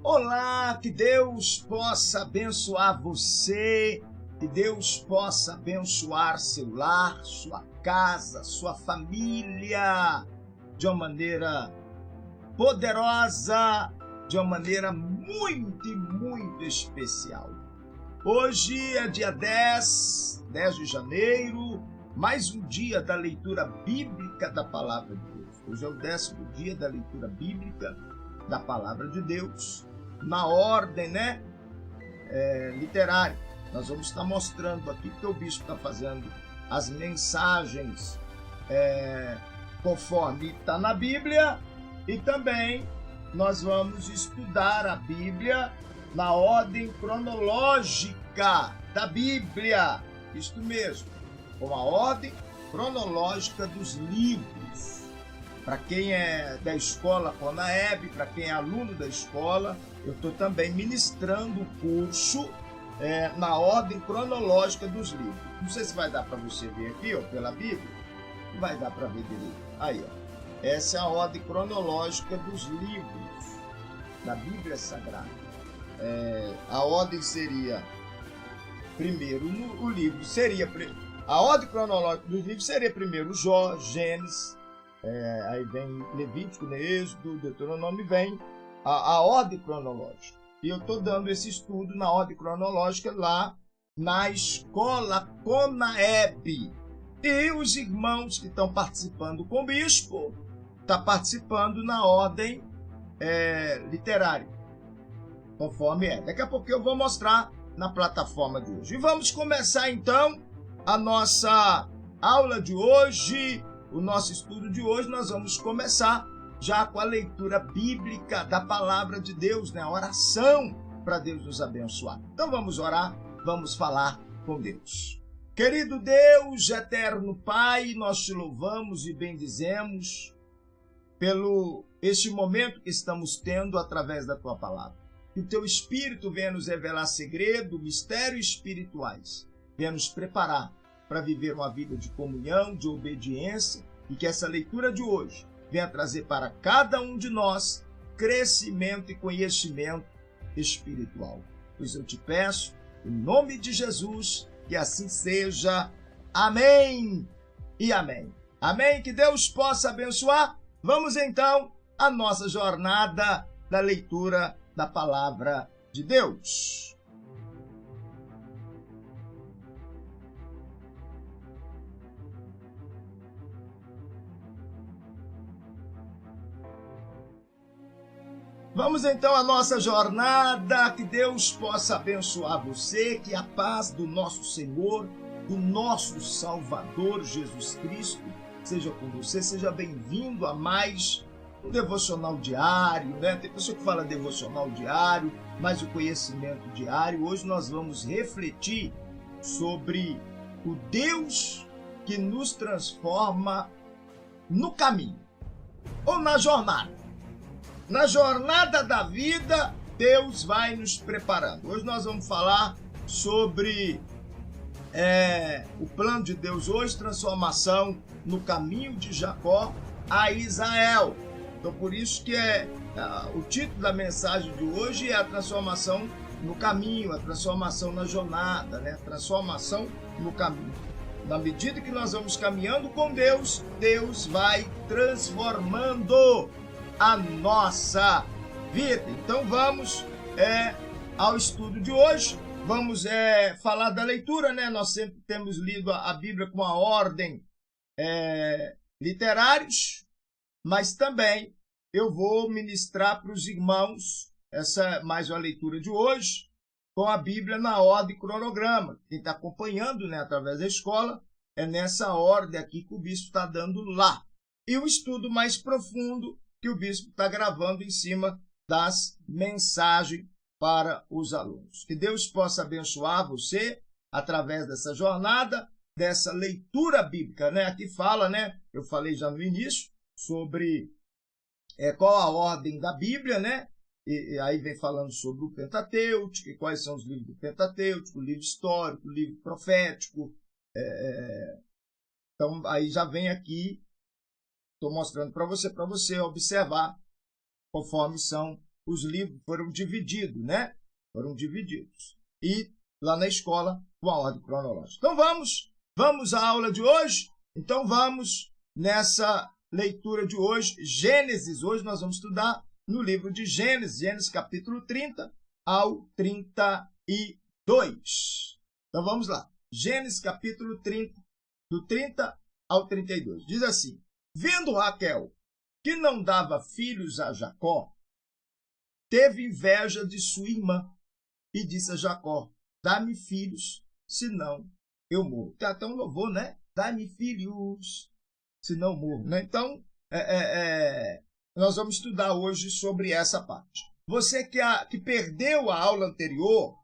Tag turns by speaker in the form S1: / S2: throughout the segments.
S1: Olá, que Deus possa abençoar você, que Deus possa abençoar seu lar, sua casa, sua família, de uma maneira poderosa, de uma maneira muito e muito especial. Hoje é dia 10 de janeiro, mais um dia da leitura bíblica da Palavra de Deus. Hoje é o 10º dia da leitura bíblica da Palavra de Deus, na ordem, literária. Nós vamos estar mostrando aqui que o bispo está fazendo as mensagens conforme está na Bíblia, e também nós vamos estudar a Bíblia na ordem cronológica da Bíblia, isto mesmo, com a ordem cronológica dos livros. Para quem é da escola Conaeb, para quem é aluno da escola, eu estou também ministrando o curso na ordem cronológica dos livros. Não sei se vai dar para você ver aqui, pela Bíblia. Não vai dar para ver direito. Aí, essa é a ordem cronológica dos livros da Bíblia Sagrada. A ordem seria, primeiro, o livro seria... A ordem cronológica dos livros seria primeiro Jó, Gênesis, aí vem Levítico, Êxodo, Deuteronômio, vem a ordem cronológica. E eu estou dando esse estudo na ordem cronológica lá na escola Conaeb. E os irmãos que estão participando com o bispo estão participando na ordem literária, conforme é. Daqui a pouco eu vou mostrar na plataforma de hoje. E vamos começar então a nossa aula de hoje, o nosso estudo de hoje. Nós vamos começar já com a leitura bíblica da Palavra de Deus, a oração para Deus nos abençoar. Então vamos orar, vamos falar com Deus. Querido Deus, eterno Pai, nós te louvamos e bendizemos pelo este momento que estamos tendo através da Tua Palavra. Que o Teu Espírito venha nos revelar segredo, mistérios espirituais, venha nos preparar para viver uma vida de comunhão, de obediência, e que essa leitura de hoje venha trazer para cada um de nós crescimento e conhecimento espiritual. Pois eu te peço, em nome de Jesus, que assim seja. Amém e amém. Amém? Que Deus possa abençoar. Vamos então à nossa jornada da leitura da Palavra de Deus. Vamos então à nossa jornada, que Deus possa abençoar você, que a paz do nosso Senhor, do nosso Salvador Jesus Cristo, seja com você. Seja bem-vindo a mais um devocional diário, Tem pessoa que fala devocional diário, mas o conhecimento diário. Hoje nós vamos refletir sobre o Deus que nos transforma no caminho ou na jornada. Na jornada da vida, Deus vai nos preparando. Hoje nós vamos falar sobre o plano de Deus hoje, transformação no caminho de Jacó a Israel. Então, por isso que o título da mensagem de hoje é a transformação no caminho, a transformação na jornada, A transformação no caminho. Na medida que nós vamos caminhando com Deus, Deus vai transformando a nossa vida. Então vamos ao estudo de hoje. Vamos falar da leitura, Nós sempre temos lido a Bíblia com a ordem literários, mas também eu vou ministrar para os irmãos essa mais uma leitura de hoje com a Bíblia na ordem cronograma. Quem está acompanhando, através da escola, é nessa ordem aqui que o bispo está dando lá. E o estudo mais profundo que o bispo está gravando em cima das mensagens para os alunos. Que Deus possa abençoar você através dessa jornada, dessa leitura bíblica, Aqui fala, Eu falei já no início sobre qual a ordem da Bíblia, E aí vem falando sobre o Pentateuco, e quais são os livros do Pentateuco, o livro histórico, o livro profético. Então, aí já vem aqui. Estou mostrando para você observar conforme são os livros foram divididos, né? Foram divididos. E lá na escola, com a ordem cronológica. Então vamos à aula de hoje? Então vamos nessa leitura de hoje, Gênesis. Hoje nós vamos estudar no livro de Gênesis, Gênesis capítulo 30 ao 32. Então vamos lá. Gênesis capítulo 30, do 30 ao 32. Diz assim: vendo Raquel que não dava filhos a Jacó, teve inveja de sua irmã e disse a Jacó: dá-me filhos, senão eu morro. Tem até um louvor, né? Dá-me filhos, senão morro. Né? Então, nós vamos estudar hoje sobre essa parte. Você que perdeu a aula anterior,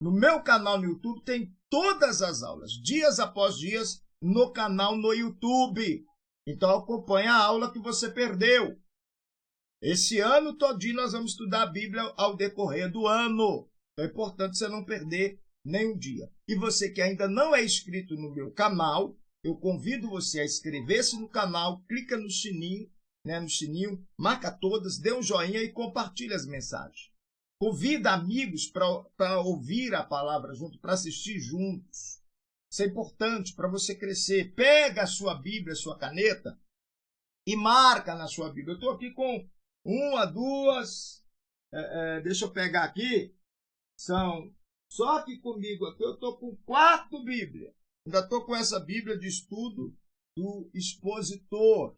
S1: no meu canal no YouTube tem todas as aulas, dias após dias, no canal no YouTube. Então acompanha a aula que você perdeu. Esse ano todinho nós vamos estudar a Bíblia ao decorrer do ano. Então é importante você não perder nenhum dia. E você que ainda não é inscrito no meu canal, eu convido você a inscrever-se no canal, clica no sininho, marca todas, dê um joinha e compartilha as mensagens. Convida amigos para ouvir a palavra junto, para assistir juntos. Isso é importante para você crescer. Pega a sua Bíblia, a sua caneta e marca na sua Bíblia. Eu estou aqui com uma, duas, deixa eu pegar aqui, só que comigo aqui eu estou com 4 Bíblias. Ainda estou com essa Bíblia de estudo do expositor.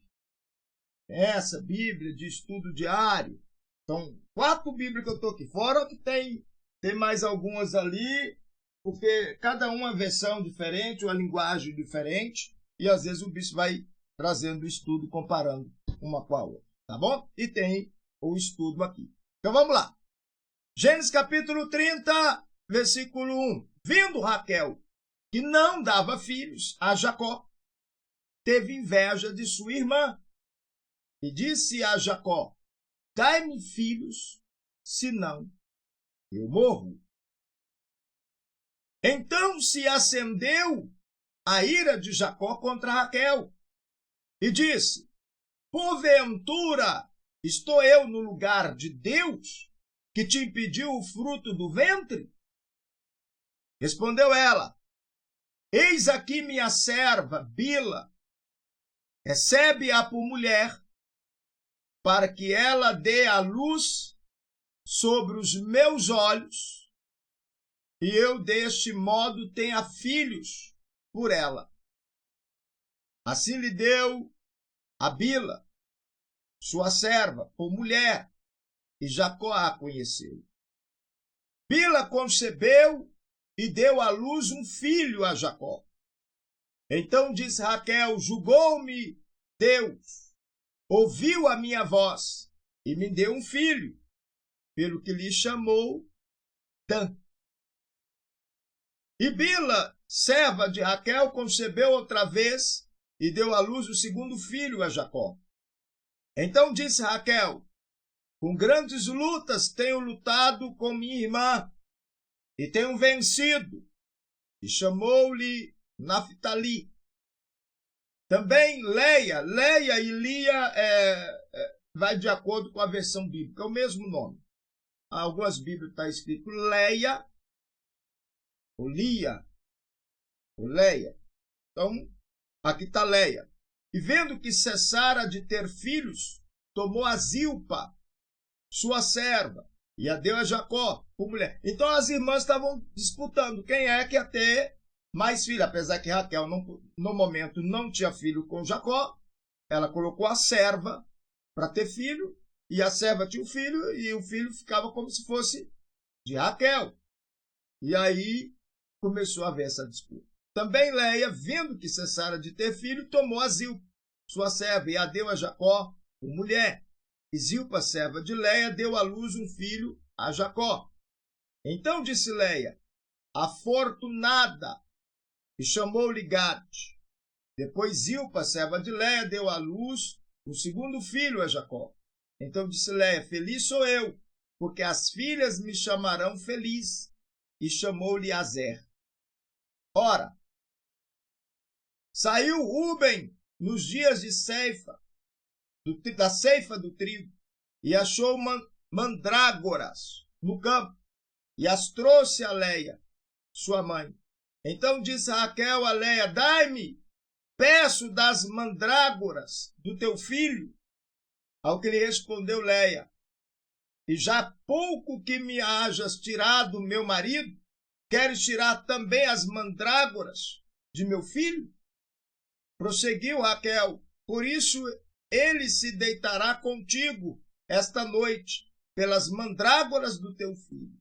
S1: Essa Bíblia de estudo diário. Então, 4 Bíblias que eu estou aqui. Fora que tem mais algumas ali, porque cada uma é versão diferente, uma linguagem diferente, e às vezes o bispo vai trazendo o estudo, comparando uma com a outra. Tá bom? E tem o estudo aqui. Então vamos lá. Gênesis capítulo 30, versículo 1. Vindo Raquel, que não dava filhos a Jacó, teve inveja de sua irmã e disse a Jacó: dai-me filhos, senão eu morro. Então se acendeu a ira de Jacó contra Raquel e disse: porventura estou eu no lugar de Deus, que te impediu o fruto do ventre? Respondeu ela: eis aqui minha serva Bila, recebe-a por mulher, para que ela dê a luz sobre os meus olhos, e eu deste modo tenha filhos por ela. Assim lhe deu a Bila, sua serva, por mulher, e Jacó a conheceu. Bila concebeu e deu à luz um filho a Jacó. Então disse Raquel: julgou-me Deus, ouviu a minha voz e me deu um filho, pelo que lhe chamou Dan. E Bila, serva de Raquel, concebeu outra vez e deu à luz o segundo filho a Jacó. Então disse Raquel: com grandes lutas tenho lutado com minha irmã e tenho vencido. E chamou-lhe Naphtali. Também Leia e Lia vai de acordo com a versão bíblica, é o mesmo nome. Algumas Bíblias está escrito Leia, ou Lia, ou Leia. Então, aqui está Leia. E vendo que cessara de ter filhos, tomou a Zilpa, sua serva, e a deu a Jacó por mulher. Então as irmãs estavam disputando quem é que ia ter mais filho. Apesar que Raquel, no momento, não tinha filho com Jacó, ela colocou a serva para ter filho, e a serva tinha um filho, e o filho ficava como se fosse de Raquel. E aí começou a haver essa disputa. Também Leia, vendo que cessara de ter filho, tomou a Zilpa, sua serva, e a deu a Jacó por mulher. E Zilpa, serva de Leia, deu à luz um filho a Jacó. Então disse Leia: afortunada, e chamou-lhe Gade. Depois Zilpa, serva de Leia, deu à luz o segundo filho a Jacó. Então disse Leia: feliz sou eu, porque as filhas me chamarão feliz. E chamou-lhe Azer. Ora, saiu Rúben nos dias de ceifa, da ceifa do trigo, e achou mandrágoras no campo e as trouxe a Leia, sua mãe. Então disse Raquel a Leia: dai-me, peço, das mandrágoras do teu filho. Ao que lhe respondeu Leia: e já pouco que me hajas tirado meu marido, queres tirar também as mandrágoras de meu filho? Prosseguiu Raquel: por isso ele se deitará contigo esta noite, pelas mandrágoras do teu filho.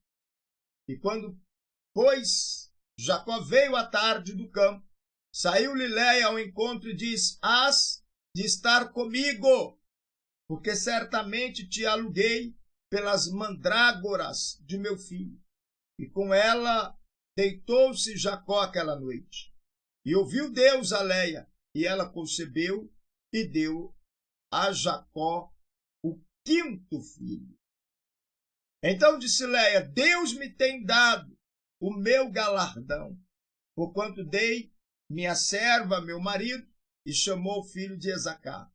S1: E quando, pois, Jacó veio à tarde do campo, saiu-lhe Leia ao encontro e disse: hás de estar comigo, porque certamente te aluguei pelas mandrágoras de meu filho. E com ela deitou-se Jacó aquela noite. E ouviu Deus a Leia, e ela concebeu e deu a Jacó o 5º filho. Então disse Leia: Deus me tem dado o meu galardão, porquanto dei minha serva a meu marido, e chamou o filho de Esacar.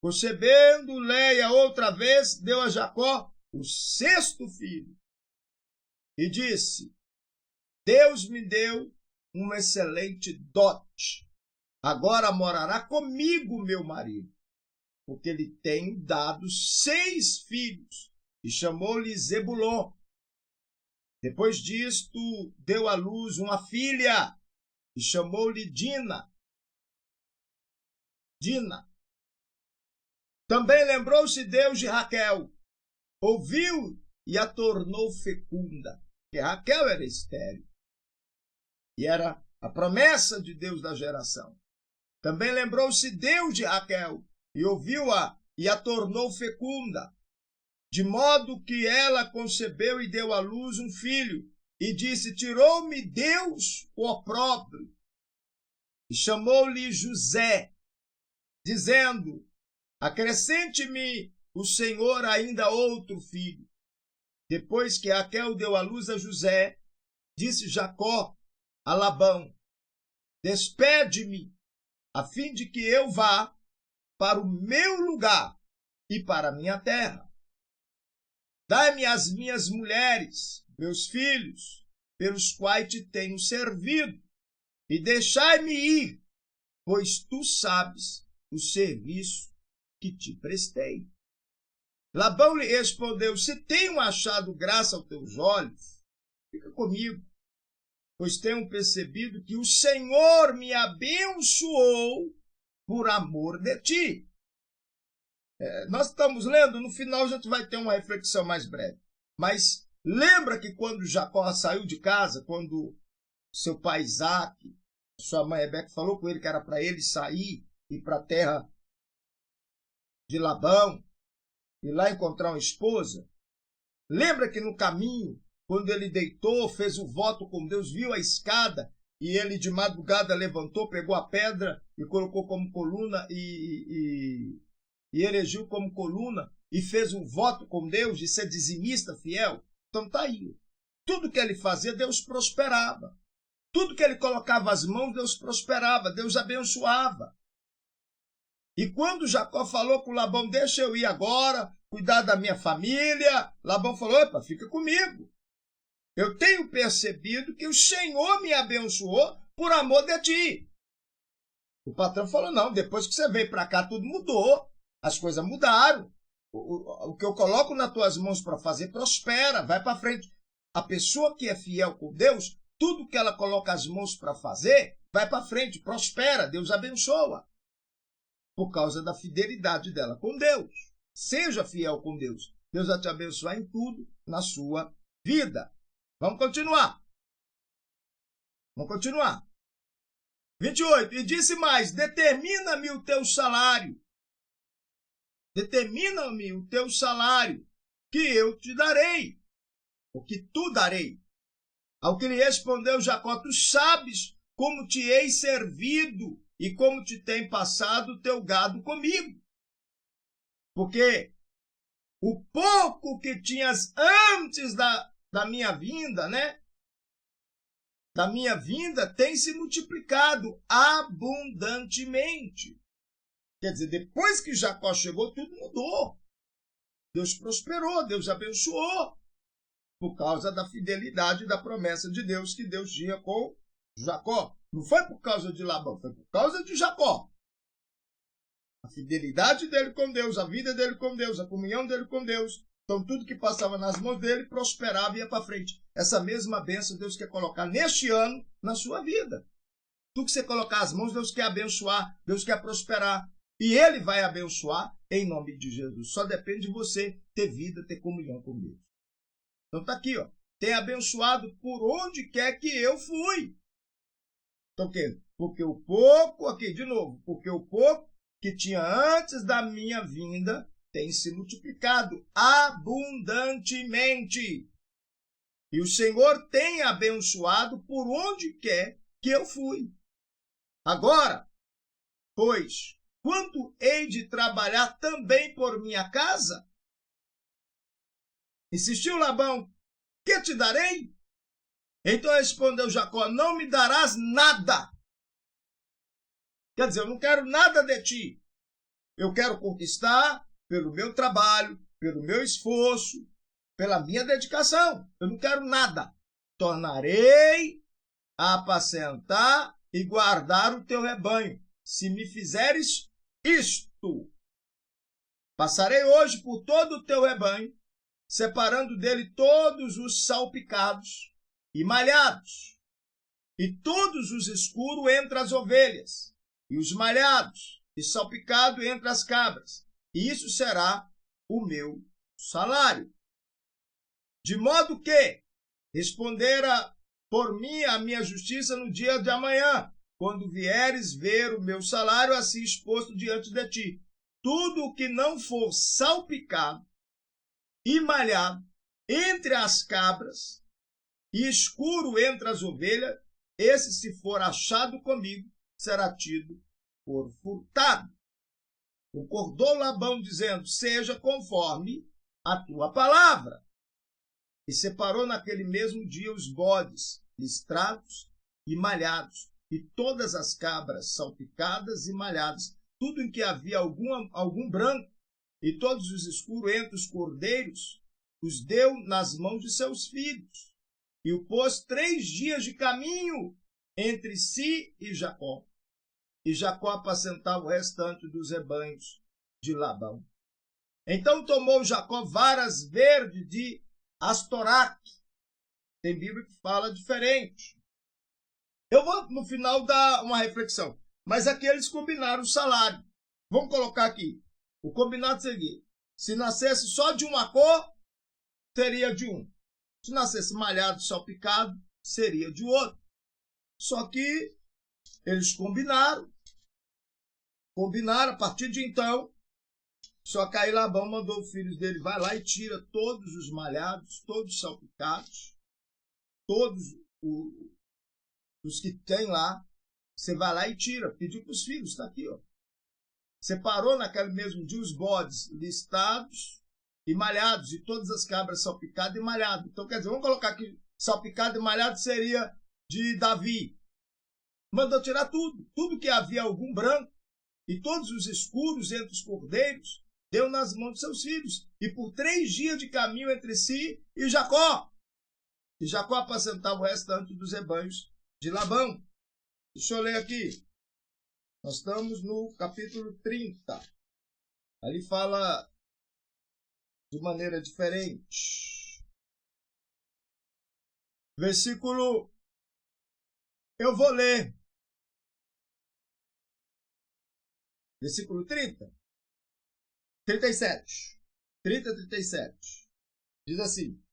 S1: Concebendo Leia outra vez, deu a Jacó o 6º filho. E disse: Deus me deu um excelente dote. Agora morará comigo meu marido, porque lhe tenho dado 6 filhos. E chamou-lhe Zebulon. Depois disto, deu à luz uma filha, e chamou-lhe Dina. Também lembrou-se Deus de Raquel, ouviu e a tornou fecunda, porque Raquel era estéril, e era a promessa de Deus da geração. Também lembrou-se Deus de Raquel, e ouviu-a e a tornou fecunda, de modo que ela concebeu e deu à luz um filho, e disse: tirou-me Deus o opróbrio. E chamou-lhe José, dizendo: acrescente-me o Senhor ainda outro filho. Depois que Raquel deu à luz a José, disse Jacó a Labão: despede-me, a fim de que eu vá para o meu lugar e para a minha terra. Dai-me as minhas mulheres, meus filhos, pelos quais te tenho servido, e deixai-me ir, pois tu sabes o serviço que te prestei. Labão lhe respondeu: se tenho achado graça aos teus olhos, fica comigo, pois tenho percebido que o Senhor me abençoou por amor de ti. Nós estamos lendo, no final a gente vai ter uma reflexão mais breve. Mas lembra que quando Jacó saiu de casa, quando seu pai Isaac, sua mãe Rebeca falou com ele que era para ele sair e ir para a terra de Labão e lá encontrar uma esposa? Lembra que no caminho, quando ele deitou, fez o voto com Deus, viu a escada, e ele de madrugada levantou, pegou a pedra e colocou como coluna e erigiu como coluna e fez um voto com Deus de ser dizimista fiel? Então tá aí. Tudo que ele fazia, Deus prosperava. Tudo que ele colocava as mãos, Deus prosperava, Deus abençoava. E quando Jacó falou com Labão: deixa eu ir agora, cuidar da minha família, Labão falou: opa, fica comigo. Eu tenho percebido que o Senhor me abençoou por amor de ti. O patrão falou: não, depois que você veio para cá, tudo mudou. As coisas mudaram. O que eu coloco nas tuas mãos para fazer, prospera, vai para frente. A pessoa que é fiel com Deus, tudo que ela coloca as mãos para fazer, vai para frente, prospera, Deus abençoa. Por causa da fidelidade dela com Deus. Seja fiel com Deus. Deus vai te abençoar em tudo na sua vida. Vamos continuar. 28. E disse mais: determina-me o teu salário. Determina-me o teu salário, que eu te darei, o que tu darei. Ao que lhe respondeu Jacó: tu sabes como te hei servido e como te tem passado o teu gado comigo. Porque o pouco que tinhas antes da minha vinda, da minha vinda, tem se multiplicado abundantemente. Quer dizer, depois que Jacó chegou, tudo mudou. Deus prosperou, Deus abençoou, por causa da fidelidade da promessa de Deus que Deus tinha com Jacó. Não foi por causa de Labão, foi por causa de Jacó. A fidelidade dele com Deus, a vida dele com Deus, a comunhão dele com Deus. Então, tudo que passava nas mãos dele prosperava e ia para frente. Essa mesma bênção Deus quer colocar neste ano na sua vida. Tudo que você colocar as mãos, Deus quer abençoar, Deus quer prosperar. E Ele vai abençoar em nome de Jesus. Só depende de você ter vida, ter comunhão com Deus. Então está aqui, ó. Tem abençoado por onde quer que eu fui. Então, o quê? Porque o pouco, aqui de novo, porque o pouco que tinha antes da minha vinda tem se multiplicado abundantemente. E o Senhor tem abençoado por onde quer que eu fui. Agora, pois, quanto hei de trabalhar também por minha casa? Insistiu Labão, que te darei? Então respondeu Jacó, não me darás nada. Quer dizer, eu não quero nada de ti. Eu quero conquistar pelo meu trabalho, pelo meu esforço, pela minha dedicação. Eu não quero nada. Tornarei a apacentar e guardar o teu rebanho, se me fizeres isto. Passarei hoje por todo o teu rebanho, separando dele todos os salpicados e malhados, e todos os escuros entre as ovelhas, e os malhados e salpicado entre as cabras. E isso será o meu salário. De modo que respondera por mim a minha justiça no dia de amanhã, quando vieres ver o meu salário assim exposto diante de ti. Tudo o que não for salpicado e malhado entre as cabras e escuro entre as ovelhas, esse, se for achado comigo, será tido por furtado. Concordou Labão, dizendo, seja conforme a tua palavra. E separou naquele mesmo dia os bodes listrados e malhados, e todas as cabras salpicadas e malhadas, tudo em que havia algum branco, e todos os escuros entre os cordeiros, os deu nas mãos de seus filhos, e o pôs 3 dias de caminho entre si e Jacó. E Jacó apacentava o restante dos rebanhos de Labão. Então tomou Jacó varas verdes de Astoraque. Tem Bíblia que fala diferente. Eu vou, no final, dar uma reflexão. Mas aqui eles combinaram o salário. Vamos colocar aqui. O combinado seria, se nascesse só de uma cor, seria de um. Se nascesse malhado, salpicado, seria de outro. Só que eles combinaram. A partir de então, só que aí Labão mandou os filhos dele, vai lá e tira todos os malhados, todos os salpicados, todos os que tem lá, você vai lá e tira. Pediu para os filhos, está aqui, ó. Separou naquele mesmo dia os bodes listados e malhados, e todas as cabras salpicadas e malhadas. Então, quer dizer, vamos colocar aqui, salpicado e malhado seria de Davi. Mandou tirar tudo que havia algum branco, e todos os escuros entre os cordeiros, deu nas mãos de seus filhos, e por 3 dias de caminho entre si e Jacó. E Jacó apacentava o restante dos rebanhos de Labão. Deixa eu ler aqui. Nós estamos no capítulo 30. Ali fala de maneira diferente. Versículo... Eu vou ler. Versículo 30. 37. 37. Diz assim.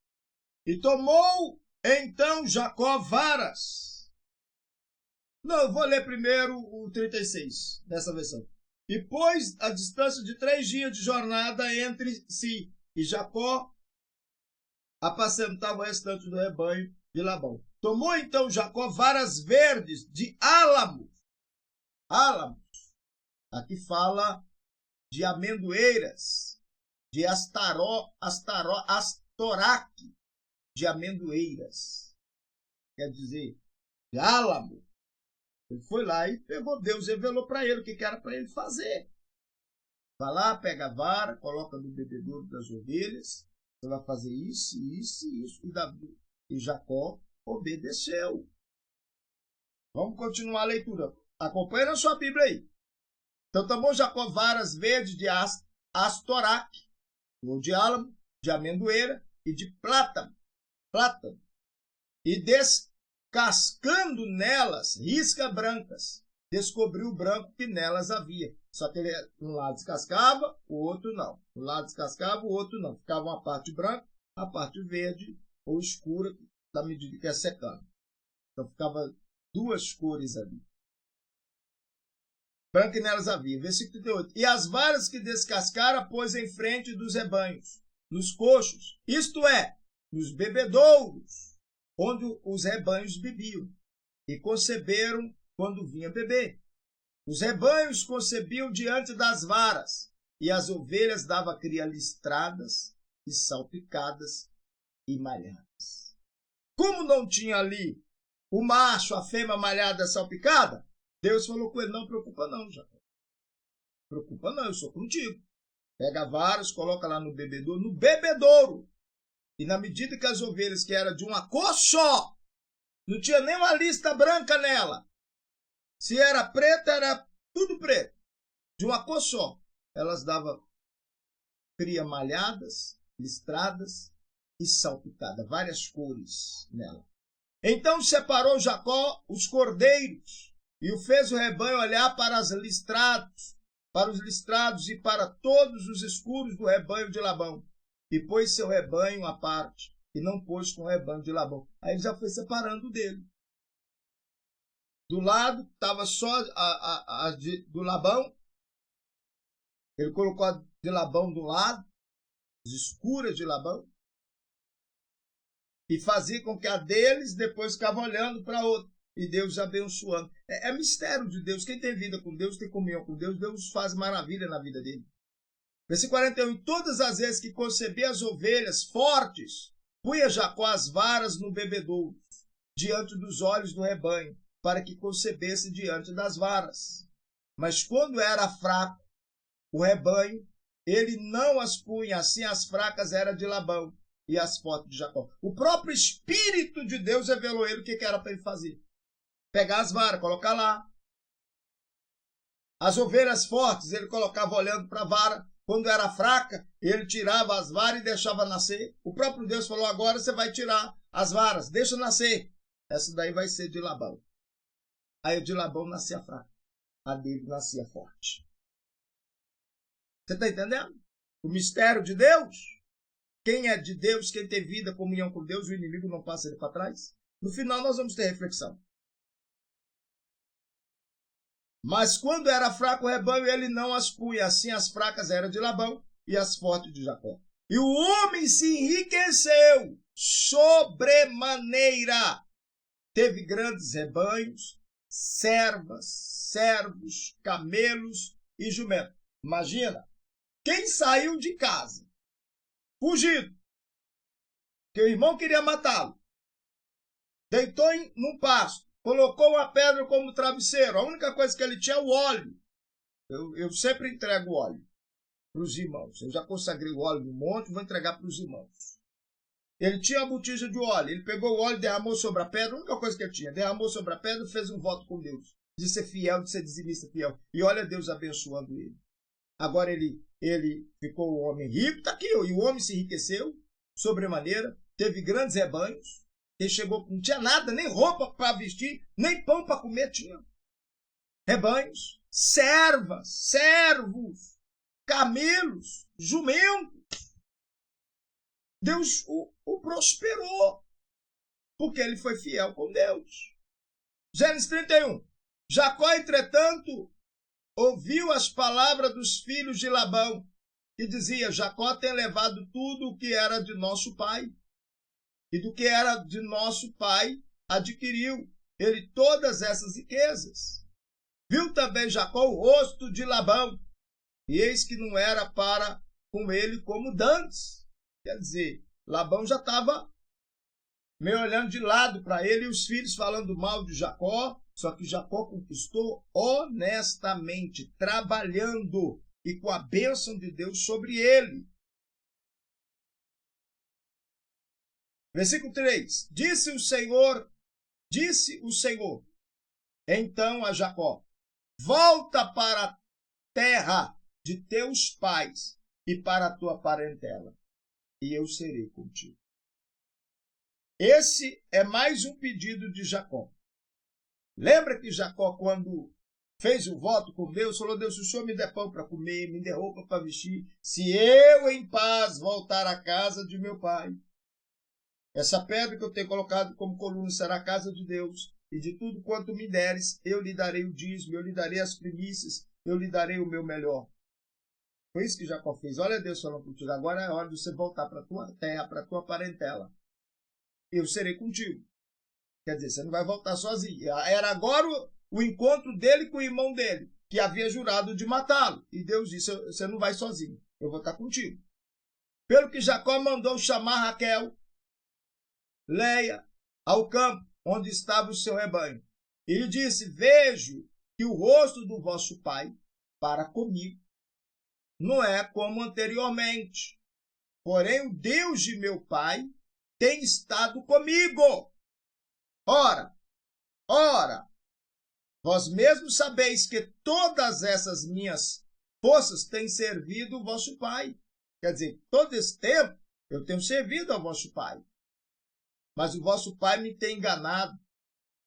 S1: E tomou então Jacó varas. Não, eu vou ler primeiro o 36, nessa versão. E pôs a distância de 3 dias de jornada entre si. E Jacó apacentava o restante do rebanho de Labão. Tomou então Jacó varas verdes de álamos. Álamos. Aqui fala de amendoeiras, de astoraque, de amendoeiras. Quer dizer, de álamo. Ele foi lá e pegou, Deus revelou para ele o que era para ele fazer. Vai lá, pega a vara, coloca no bebedouro das ovelhas. Você vai fazer isso, isso e isso. E Jacó obedeceu. Vamos continuar a leitura. Acompanha na sua Bíblia aí. Então tomou Jacó varas verdes de astoraque, ou de álamo, de amendoeira e de plátano. E descascando nelas riscas brancas, descobriu o branco que nelas havia. Só que ele, um lado descascava, o outro não. Um lado descascava, o outro não. Ficava uma parte branca, a parte verde ou escura, da medida que ia secando. Então ficava duas cores ali. Branco que nelas havia. Versículo 38. E as varas que descascara pôs em frente dos rebanhos, nos coxos, isto é, nos bebedouros, onde os rebanhos bebiam, e conceberam quando vinha beber. Os rebanhos concebiam diante das varas, e as ovelhas davam cria listradas e salpicadas e malhadas. Como não tinha ali o macho, a fêmea malhada salpicada, Deus falou com ele, não preocupa não, Jacó. Preocupa não, eu sou contigo. Pega varas, coloca lá no bebedouro. E na medida que as ovelhas, que eram de uma cor só, não tinha nem uma lista branca nela. Se era preta, era tudo preto. De uma cor só. Elas davam cria malhadas, listradas e salpicadas. Várias cores nela. Então separou Jacó os cordeiros e o fez o rebanho olhar para os listrados e para todos os escuros do rebanho de Labão. E pôs seu rebanho à parte, e não pôs com o rebanho de Labão. Aí ele já foi separando dele. Do lado estava só do Labão. Ele colocou a de Labão do lado, as escuras de Labão. E fazia com que a deles depois ficava olhando para outra. E Deus abençoando. É mistério de Deus. Quem tem vida com Deus, tem comunhão com Deus, Deus faz maravilha na vida dele. Versículo 41. E todas as vezes que concebia as ovelhas fortes, punha Jacó as varas no bebedouro, diante dos olhos do rebanho, para que concebesse diante das varas. Mas quando era fraco o rebanho, ele não as punha, assim as fracas eram de Labão e as fortes de Jacó. O próprio Espírito de Deus revelou a ele o que era para ele fazer. Pegar as varas, colocar lá. As ovelhas fortes, ele colocava olhando para a vara. Quando era fraca, ele tirava as varas e deixava nascer. O próprio Deus falou, agora você vai tirar as varas, deixa nascer. Essa daí vai ser de Labão. Aí o de Labão nascia fraca. A dele nascia forte. Você está entendendo? O mistério de Deus. Quem é de Deus, quem tem vida, comunhão com Deus, o inimigo não passa ele para trás. No final nós vamos ter reflexão. Mas quando era fraco o rebanho, ele não as punha. Assim as fracas eram de Labão e as fortes de Jacó. E o homem se enriqueceu sobremaneira. Teve grandes rebanhos, servos, camelos e jumentos. Imagina, quem saiu de casa, fugido, que o irmão queria matá-lo, deitou num pasto, colocou uma pedra como travesseiro. A única coisa que ele tinha é o óleo. Eu sempre entrego óleo para os irmãos. Eu já consagrei o óleo no monte, vou entregar para os irmãos. Ele tinha a botija de óleo. Ele pegou o óleo e derramou sobre a pedra. A única coisa que ele tinha. Derramou sobre a pedra e fez um voto com Deus. De ser fiel, de ser dizimista fiel. E olha Deus abençoando ele. Agora ele ficou um homem rico. Está aqui. E o homem se enriqueceu sobremaneira. Teve grandes rebanhos. Ele chegou, não tinha nada, nem roupa para vestir, nem pão para comer tinha. Rebanhos, servos, camelos, jumentos. Deus o prosperou, porque ele foi fiel com Deus. Gênesis 31. Jacó, entretanto, ouviu as palavras dos filhos de Labão, que dizia, Jacó tem levado tudo o que era de nosso pai. E do que era de nosso pai, adquiriu ele todas essas riquezas. Viu também Jacó o rosto de Labão, e eis que não era para com ele como dantes. Quer dizer, Labão já estava meio olhando de lado para ele, e os filhos falando mal de Jacó, só que Jacó conquistou honestamente, trabalhando. e com a bênção de Deus sobre ele. Versículo 3. Disse o Senhor, então a Jacó: volta para a terra de teus pais e para a tua parentela, e eu serei contigo. Esse é mais um pedido de Jacó. Lembra que Jacó, quando fez o voto com Deus, falou: Deus, se o Senhor me der pão para comer, me der roupa para vestir, se eu em paz voltar à casa de meu pai, essa pedra que eu tenho colocado como coluna será a casa de Deus, e de tudo quanto me deres, eu lhe darei o dízimo, eu lhe darei as primícias, eu lhe darei o meu melhor. Foi isso que Jacó fez. Olha Deus falando contigo, agora é hora de você voltar para a tua terra, para a tua parentela. Eu serei contigo. Quer dizer, você não vai voltar sozinho. Era agora o encontro dele com o irmão dele, que havia jurado de matá-lo. E Deus disse: você não vai sozinho, eu vou estar contigo. Pelo que Jacó mandou chamar Raquel, Leia, ao campo onde estava o seu rebanho. E lhe disse: vejo que o rosto do vosso pai para comigo não é como anteriormente. Porém, o Deus de meu pai tem estado comigo. Ora, vós mesmos sabeis que todas essas minhas forças têm servido o vosso pai. Quer dizer, todo esse tempo eu tenho servido ao vosso pai. Mas o vosso pai me tem enganado.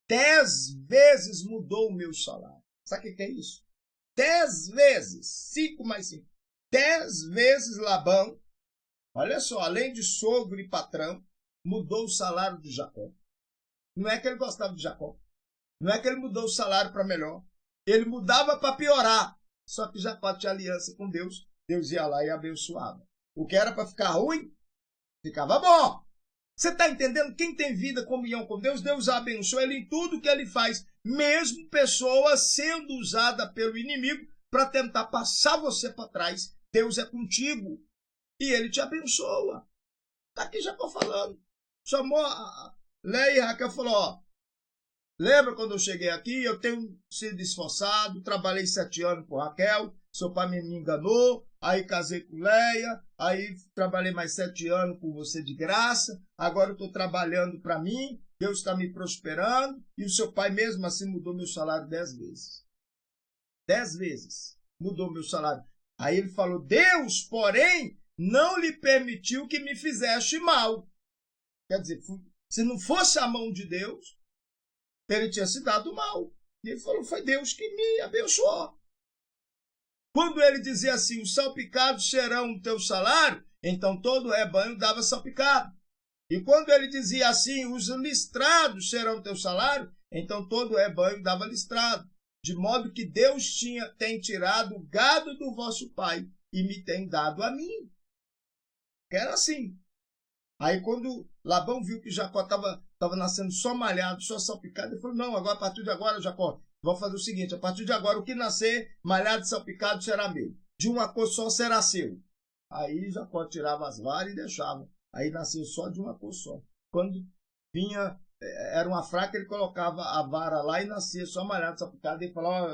S1: 10 vezes mudou o meu salário. Sabe o que é isso? 10 vezes. 5 mais 5. 10 vezes Labão, olha só, além de sogro e patrão, mudou o salário de Jacó. Não é que ele gostava de Jacó. Não é que ele mudou o salário para melhor. Ele mudava para piorar. Só que Jacó tinha aliança com Deus. Deus ia lá e abençoava. O que era para ficar ruim, ficava bom. Você está entendendo? Quem tem vida, comunhão com Deus, Deus abençoa ele em tudo que ele faz. Mesmo pessoa sendo usada pelo inimigo para tentar passar você para trás, Deus é contigo. E ele te abençoa. Está aqui Jacó falando. Chamou a Leia e Raquel, falou: ó, lembra quando eu cheguei aqui? Eu tenho sido esforçado, trabalhei 7 anos por Raquel, seu pai me enganou, aí casei com Leia, aí trabalhei mais 7 anos com você de graça, agora eu estou trabalhando para mim, Deus está me prosperando, e o seu pai mesmo assim mudou meu salário 10 vezes. 10 vezes mudou meu salário. Aí ele falou: Deus, porém, não lhe permitiu que me fizesse mal. Quer dizer, se não fosse a mão de Deus, ele tinha se dado mal. E ele falou: foi Deus que me abençoou. Quando ele dizia assim: os salpicados serão o teu salário, então todo o rebanho dava salpicado. E quando ele dizia assim: os listrados serão o teu salário, então todo o rebanho dava listrado. De modo que Deus tem tirado o gado do vosso pai e me tem dado a mim. Era assim. Aí quando Labão viu que Jacó estava nascendo só malhado, só salpicado, ele falou: não, agora, a partir de agora, Jacó, vamos fazer o seguinte: a partir de agora, o que nascer malhado e salpicado será meu. De uma cor só será seu. Aí Jacó tirava as varas e deixava. Aí nasceu só de uma cor só. Quando vinha, era uma fraca, ele colocava a vara lá e nascia só malhado, salpicado. E ele falava: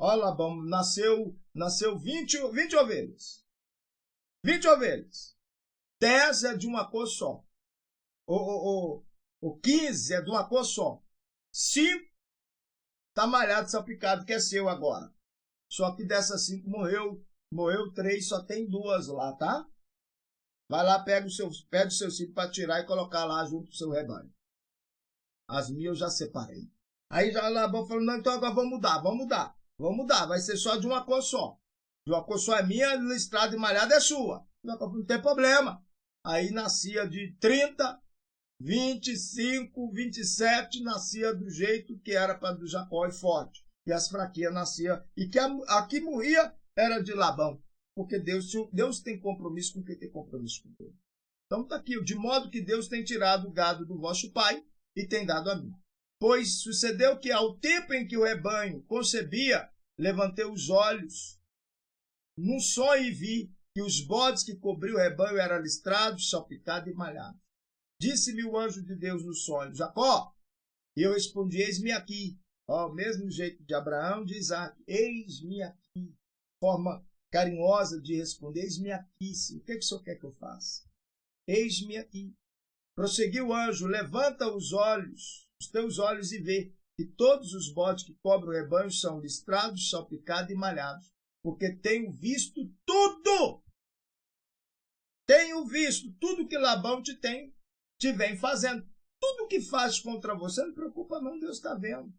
S1: ó, Labão, nasceu 20 ovelhas. 20 ovelhas. 10 é de uma cor só. O 15 é de uma cor só. 5 está malhado, salpicado, que é seu agora. Só que dessas 5 morreu 3, só tem 2 lá, tá? Vai lá, pede o seu filho para tirar e colocar lá junto do seu rebanho. As minhas eu já separei. Aí já Labão falou: não, então agora vamos mudar. Vai ser só de uma cor só. De uma cor só é minha, listrada e malhada é sua. Não tem problema. Aí nascia de 30, 25, 27, nascia do jeito que era para do Jacó e forte. E as fraquinhas nasciam. E que a que morria era de Labão. Porque Deus tem compromisso com quem tem compromisso com Deus. Então está aqui: de modo que Deus tem tirado o gado do vosso pai e tem dado a mim. Pois sucedeu que ao tempo em que o rebanho concebia, levantei os olhos num sonho e vi que os bodes que cobriam o rebanho eram listrados, salpicados e malhados. Disse-me o anjo de Deus no sonho: Jacó. E eu respondi: eis-me aqui. Ó, mesmo jeito de Abraão, de Isaac: eis-me aqui. Forma carinhosa de responder: eis-me aqui, Senhor. O que o Senhor quer que eu faça? Eis-me aqui. Prosseguiu o anjo: levanta os teus olhos e vê que todos os bodes que cobrem o rebanho são listrados, salpicados e malhados, porque tenho visto tudo. Tenho visto tudo que Labão te vem fazendo. Tudo que faz contra você, não preocupa não, Deus está vendo.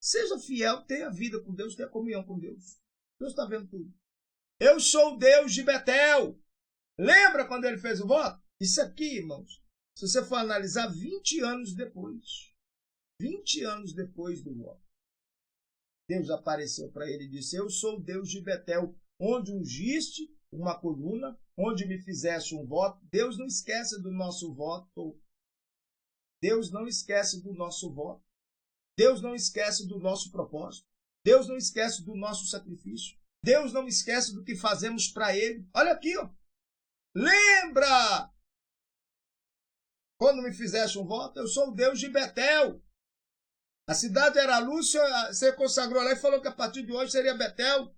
S1: Seja fiel, tenha vida com Deus, tenha comunhão com Deus. Deus está vendo tudo. Eu sou o Deus de Betel. Lembra quando ele fez o voto? Isso aqui, irmãos, se você for analisar 20 anos depois, 20 anos depois do voto, Deus apareceu para ele e disse: eu sou o Deus de Betel, onde ungiste uma coluna, onde me fizeste um voto. Deus não esquece do nosso voto. Deus não esquece do nosso voto. Deus não esquece do nosso propósito. Deus não esquece do nosso sacrifício. Deus não esquece do que fazemos para Ele. Olha aqui, ó. Lembra quando me fizeste um voto? Eu sou o Deus de Betel. A cidade era luz, você consagrou lá e falou que a partir de hoje seria Betel.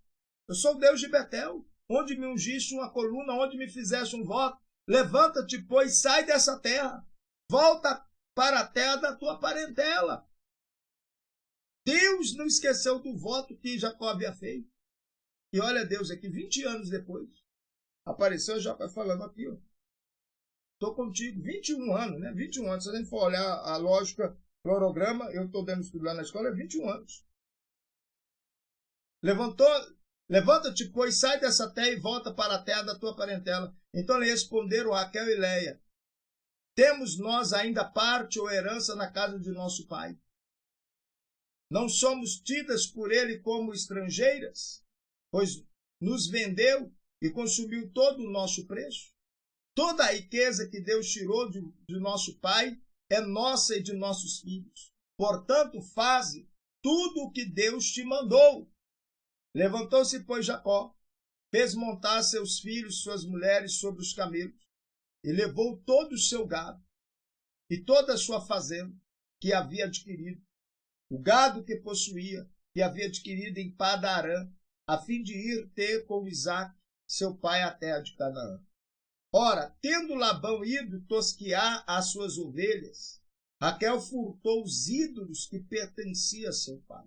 S1: Eu sou o Deus de Betel, onde me ungiste uma coluna, onde me fizeste um voto. Levanta-te, pois, sai dessa terra. Volta para a terra da tua parentela. Deus não esqueceu do voto que Jacó havia feito. E olha Deus aqui, 20 anos depois, apareceu Jacó falando aqui, ó. Estou contigo, 21 anos, né? 21 anos. Se a gente for olhar a lógica, cronograma, eu estou dando estudo lá na escola, é 21 anos. Levanta-te, pois, sai dessa terra e volta para a terra da tua parentela. Então lhe responderam Raquel e Leia: temos nós ainda parte ou herança na casa de nosso pai? Não somos tidas por ele como estrangeiras, pois nos vendeu e consumiu todo o nosso preço. Toda a riqueza que Deus tirou de nosso pai é nossa e de nossos filhos. Portanto, faze tudo o que Deus te mandou. Levantou-se, pois, Jacó, fez montar seus filhos, suas mulheres sobre os camelos, e levou todo o seu gado e toda a sua fazenda que havia adquirido, o gado que possuía, que havia adquirido em Padarã, a fim de ir ter com Isaque, seu pai, a terra de Canaã. Ora, tendo Labão ido tosquear as suas ovelhas, Raquel furtou os ídolos que pertenciam a seu pai.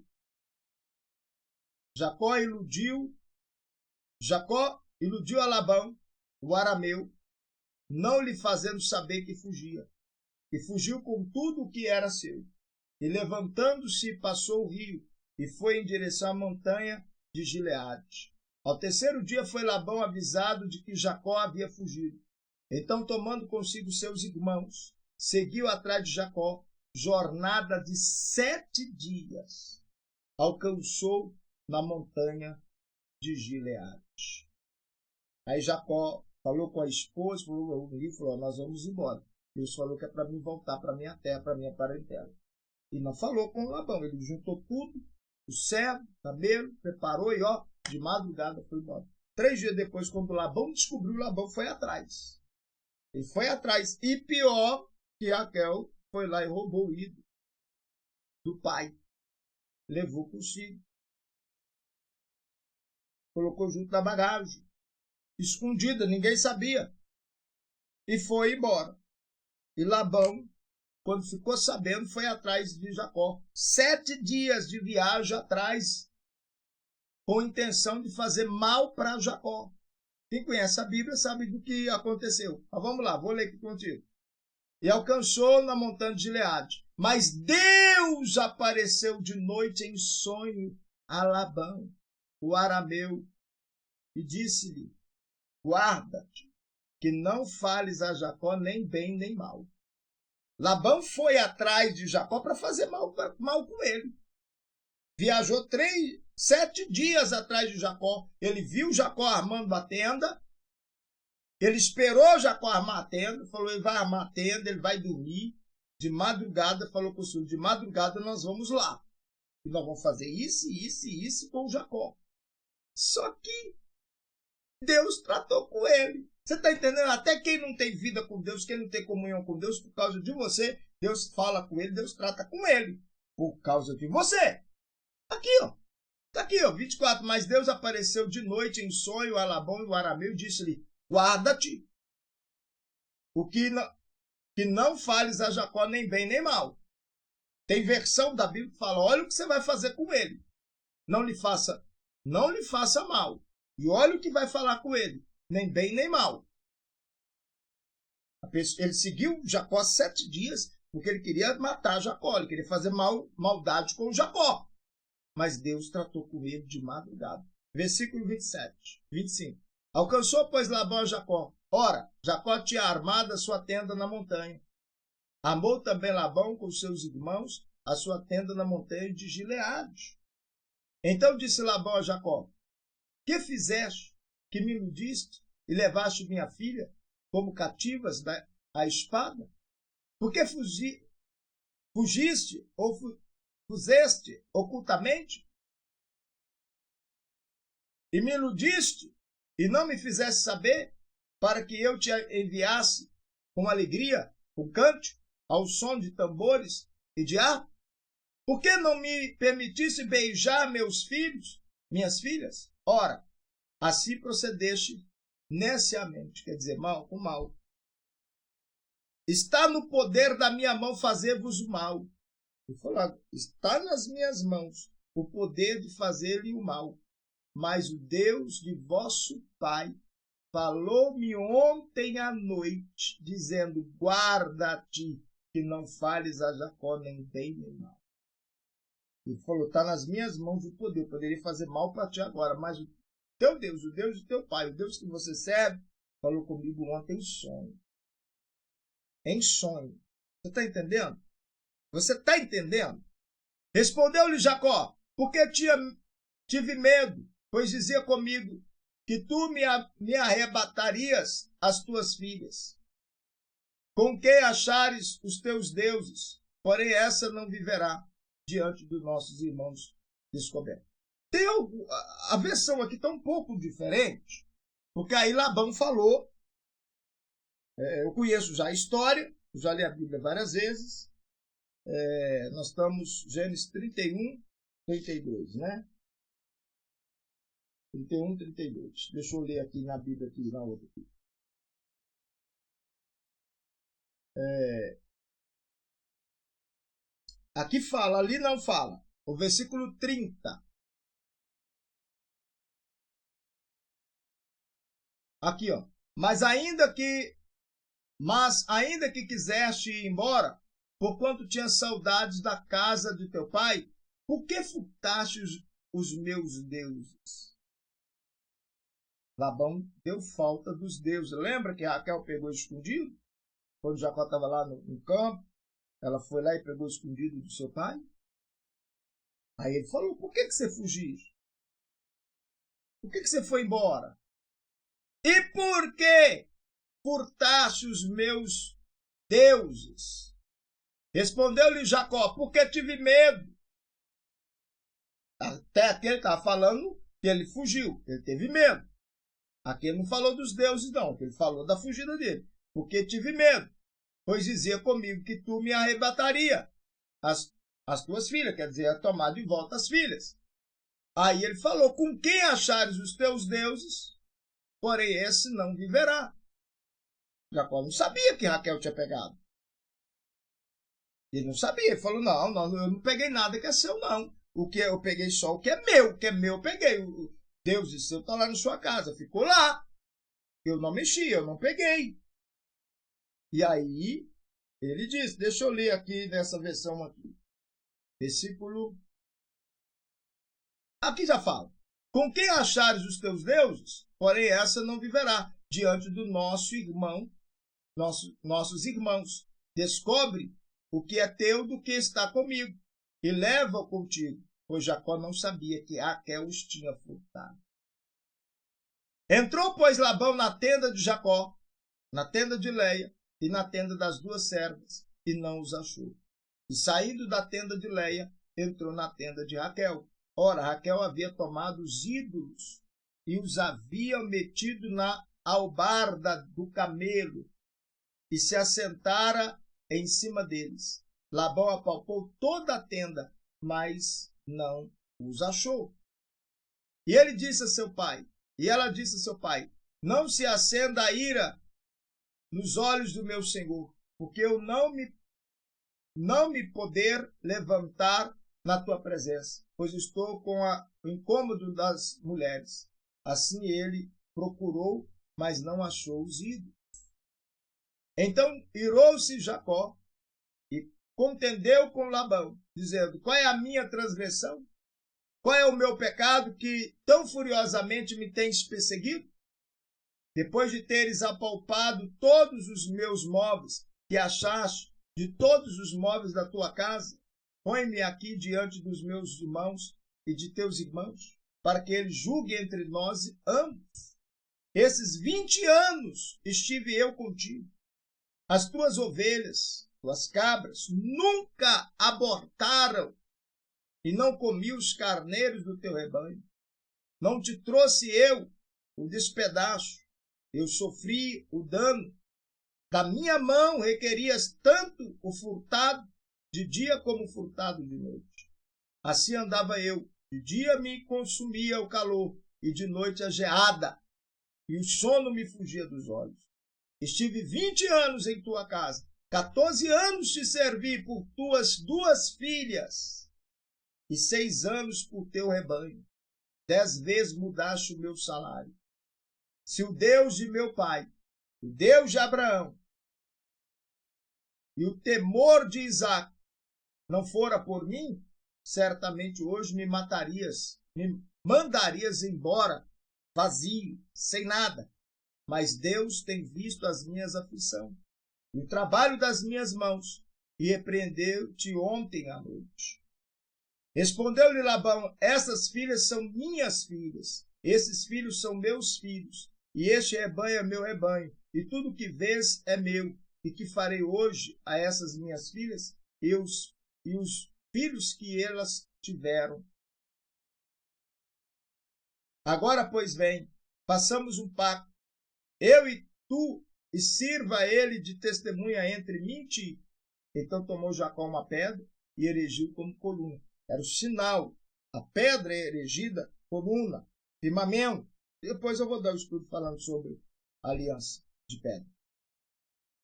S1: Jacó iludiu a Labão, o arameu, não lhe fazendo saber que fugia, e fugiu com tudo o que era seu. E levantando-se, passou o rio, e foi em direção à montanha de Gileade. Ao terceiro dia foi Labão avisado de que Jacó havia fugido. Então, tomando consigo seus irmãos, seguiu atrás de Jacó, jornada de 7 dias. Alcançou na montanha de Gileade. Aí Jacó falou com a esposa, falou: nós vamos embora. Deus falou que é para mim voltar para minha terra, para minha parentela. E não falou com Labão, ele juntou tudo, o servo, o camelo, preparou e de madrugada foi embora. 3 dias depois, quando Labão descobriu, Labão foi atrás. Ele foi atrás. E pior que Raquel foi lá e roubou o ídolo do pai. Levou consigo. Colocou junto na bagagem. Escondida, ninguém sabia. E foi embora. E Labão, quando ficou sabendo, foi atrás de Jacó. 7 dias de viagem atrás, com intenção de fazer mal para Jacó. Quem conhece a Bíblia sabe do que aconteceu. Mas vamos lá, vou ler aqui contigo. E alcançou na montanha de Gileade. Mas Deus apareceu de noite em sonho a Labão, o arameu, e disse-lhe: guarda-te, que não fales a Jacó nem bem nem mal. Labão foi atrás de Jacó para fazer mal com ele. Viajou 7 dias atrás de Jacó. Ele viu Jacó armando a tenda. Ele esperou Jacó armar a tenda. Falou: ele vai armar a tenda, ele vai dormir. De madrugada, falou com o senhor: de madrugada nós vamos lá. E nós vamos fazer isso, isso e isso com Jacó. Só que Deus tratou com ele. Você está entendendo? Até quem não tem vida com Deus, quem não tem comunhão com Deus, por causa de você, Deus fala com ele, Deus trata com ele. Por causa de você. Aqui, ó. Está aqui, ó, 24. Mas Deus apareceu de noite em sonho a Labão e o arameu e disse-lhe: guarda-te, que não fales a Jacó nem bem nem mal. Tem versão da Bíblia que fala: olha o que você vai fazer com ele. Não lhe faça mal. E olha o que vai falar com ele, nem bem nem mal. Ele seguiu Jacó 7 dias, porque ele queria matar Jacó, ele queria fazer maldade com Jacó. Mas Deus tratou com ele de madrugada. Versículo 25. Alcançou, pois, Labão a Jacó. Ora, Jacó tinha armado a sua tenda na montanha. Armou também Labão com seus irmãos a sua tenda na montanha de Gileade. Então disse Labão a Jacó: que fizeste, que me iludiste e levaste minha filha como cativas à espada? Por que fugiste ou fuzeste ocultamente? E me iludiste e não me fizeste saber, para que eu te enviasse com alegria, com cântico, ao som de tambores e de harpa? Por que não me permitisse beijar meus filhos, minhas filhas? Ora, assim procedeste neciamente, quer dizer, mal com mal. Está no poder da minha mão fazer-vos o mal. Ele falou: está nas minhas mãos o poder de fazer-lhe o mal. Mas o Deus de vosso pai falou-me ontem à noite, dizendo: guarda-te, que não fales a Jacó nem bem nem mal. Ele falou: está nas minhas mãos o poder. Eu poderia fazer mal para ti agora, mas o teu Deus, o Deus do teu pai, o Deus que você serve, falou comigo ontem em sonho. Em sonho. Você está entendendo? Você está entendendo? Respondeu-lhe Jacó: porque tive medo, pois dizia comigo que tu me arrebatarias as tuas filhas. Com que achares os teus deuses, porém essa não viverá diante dos nossos irmãos descobertos. Tem a versão aqui está um pouco diferente, porque aí Labão falou, eu conheço já a história, já li a Bíblia várias vezes, nós estamos Gênesis 31, 32, né? 31, 32. Deixa eu ler aqui na Bíblia, aqui na outra. Aqui fala, ali não fala. O versículo 30. Aqui, ó. Mas ainda que quiseste ir embora, porquanto tinha saudades da casa de teu pai, por que furtaste os meus deuses? Labão deu falta dos deuses. Lembra que Raquel pegou escondido? Quando Jacó estava lá no campo, ela foi lá e pegou escondido do seu pai. Aí ele falou: por que você fugiu? Por que você foi embora? E por que furtaste os meus deuses? Respondeu-lhe Jacó: porque tive medo. Até aqui ele estava falando que ele fugiu, ele teve medo. Aqui ele não falou dos deuses, não. Ele falou da fugida dele. Porque tive medo, pois dizia comigo que tu me arrebataria as tuas filhas, quer dizer, a tomar de volta as filhas. Aí ele falou: com quem achares os teus deuses, porém esse não viverá. Jacó não sabia que Raquel tinha pegado. Ele não sabia. Ele falou: não, eu não peguei nada que é seu, não. O que eu peguei só o que é meu eu peguei. O Deus e seu está lá na sua casa, ficou lá. Eu não mexi, eu não peguei. E aí ele diz, deixa eu ler aqui nessa versão aqui. Versículo. Aqui já fala: com quem achares os teus deuses, porém essa não viverá diante do nossos irmãos. Descobre o que é teu do que está comigo e leva-o contigo, pois Jacó não sabia que Raquel os tinha furtado. Entrou, pois, Labão na tenda de Jacó, na tenda de Leia e na tenda das duas servas, e não os achou. E saindo da tenda de Leia, entrou na tenda de Raquel. Ora, Raquel havia tomado os ídolos e os havia metido na albarda do camelo e se assentara em cima deles. Labão apalpou toda a tenda, mas não os achou. E ele disse a seu pai, e ela disse a seu pai, não se acenda a ira nos olhos do meu senhor, porque eu não me poder levantar na tua presença, pois estou com o incômodo das mulheres. Assim ele procurou, mas não achou os ídolos. Então irou-se Jacó e contendeu com Labão, dizendo, qual é a minha transgressão? Qual é o meu pecado que tão furiosamente me tens perseguido? Depois de teres apalpado todos os meus móveis que achaste de todos os móveis da tua casa, põe-me aqui diante dos meus irmãos e de teus irmãos, para que eles julguem entre nós ambos. Esses 20 anos estive eu contigo. As tuas ovelhas, tuas cabras, nunca abortaram, e não comi os carneiros do teu rebanho. Não te trouxe eu o despedaço, eu sofri o dano. Da minha mão requerias tanto o furtado de dia como o furtado de noite. Assim andava eu, de dia me consumia o calor, e de noite a geada, e o sono me fugia dos olhos. Estive 20 anos em tua casa, 14 anos te servi por tuas 2 filhas, e 6 anos por teu rebanho. 10 vezes mudaste o meu salário. Se o Deus de meu pai, o Deus de Abraão, e o temor de Isaque não fora por mim, certamente hoje me mandarias embora, vazio, sem nada. Mas Deus tem visto as minhas aflições e o trabalho das minhas mãos, e repreendeu-te ontem à noite. Respondeu-lhe Labão, essas filhas são minhas filhas, esses filhos são meus filhos, e este rebanho é meu rebanho, e tudo que vês é meu, e que farei hoje a essas minhas filhas, e os filhos que elas tiveram. Agora, pois, vem, façamos um pacto, eu e tu, e sirva ele de testemunha entre mim e ti. Então tomou Jacó uma pedra e erigiu como coluna. Era o sinal. A pedra erigida, coluna, firmamento. Depois eu vou dar um estudo falando sobre a aliança de pedra.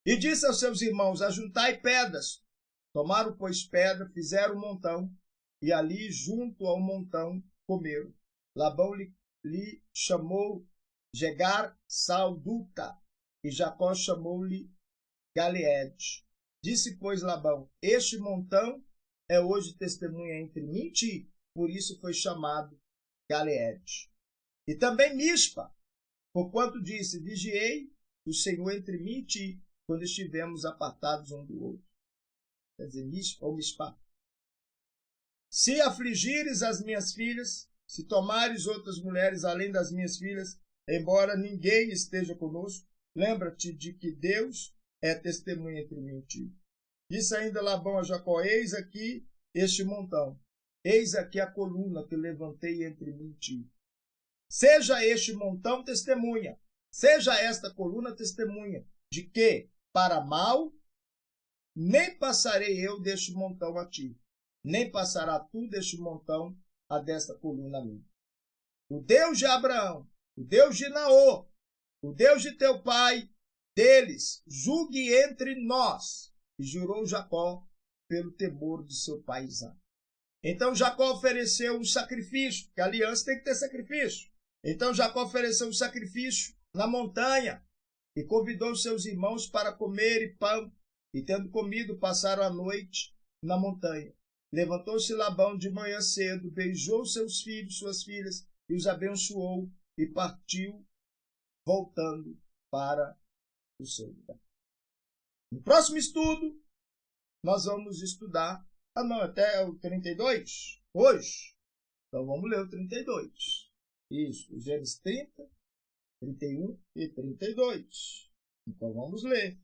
S1: E disse aos seus irmãos, ajuntai pedras. Tomaram, pois, pedra, fizeram um montão, e ali, junto ao montão, comeram. Labão lhe chamou Jegar Salduta, e Jacó chamou-lhe Galeede. Disse, pois, Labão, este montão é hoje testemunha entre mim e ti, por isso foi chamado Galeede. E também Mispa, porquanto disse, vigiei o Senhor entre mim e ti, quando estivemos apartados um do outro. Quer dizer, Mispa ou Mispa. Se afligires as minhas filhas, se tomares outras mulheres além das minhas filhas, embora ninguém esteja conosco, lembra-te de que Deus é testemunha entre mim e ti. Disse ainda Labão a Jacó, eis aqui este montão, eis aqui a coluna que levantei entre mim e ti. Seja este montão testemunha, seja esta coluna testemunha, de que, para mal, nem passarei eu deste montão a ti, nem passará tu deste montão a desta coluna a mim. O Deus de Abraão, o Deus de Naor, o Deus de teu pai, deles, julgue entre nós. E jurou Jacó pelo temor de seu pai Isaque. Então Jacó ofereceu um sacrifício, porque a aliança tem que ter sacrifício. Então Jacó ofereceu um sacrifício na montanha e convidou seus irmãos para comerem pão. E tendo comido, passaram a noite na montanha. Levantou-se Labão de manhã cedo, beijou seus filhos, suas filhas, e os abençoou, e partiu, voltando para o seu lugar. No próximo estudo, nós vamos estudar, até o 32, hoje. Então vamos ler o 32. Isso, Gênesis 30, 31 e 32. Então vamos ler.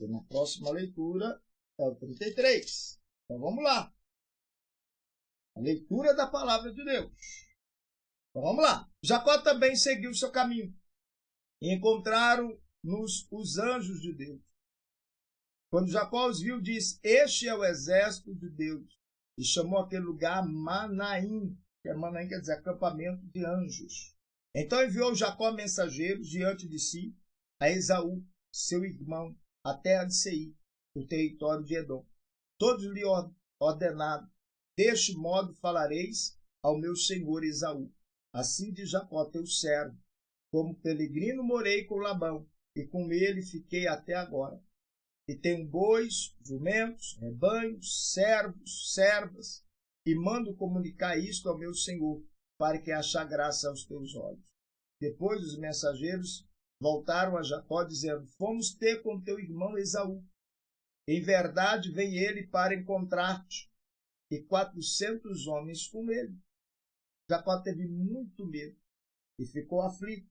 S1: E na próxima leitura é o 33. Então vamos lá. A leitura da palavra de Deus. Então vamos lá. Jacó também seguiu seu caminho. E encontraram-nos os anjos de Deus. Quando Jacó os viu, disse, este é o exército de Deus. E chamou aquele lugar Manaim, que Manaim quer dizer acampamento de anjos. Então enviou Jacó mensageiros diante de si a Esaú, seu irmão, a terra de Seir, o território de Edom. Todos lhe ordenaram: deste modo falareis ao meu senhor Esaú. Assim diz Jacó, teu servo: como peregrino morei com Labão, e com ele fiquei até agora. E tenho bois, jumentos, rebanhos, servos, servas, e mando comunicar isto ao meu senhor, para que achar graça aos teus olhos. Depois os mensageiros voltaram a Jacó, dizendo: fomos ter com teu irmão Esaú. Em verdade vem ele para encontrar-te, e 400 homens com ele. Jacó teve muito medo e ficou aflito.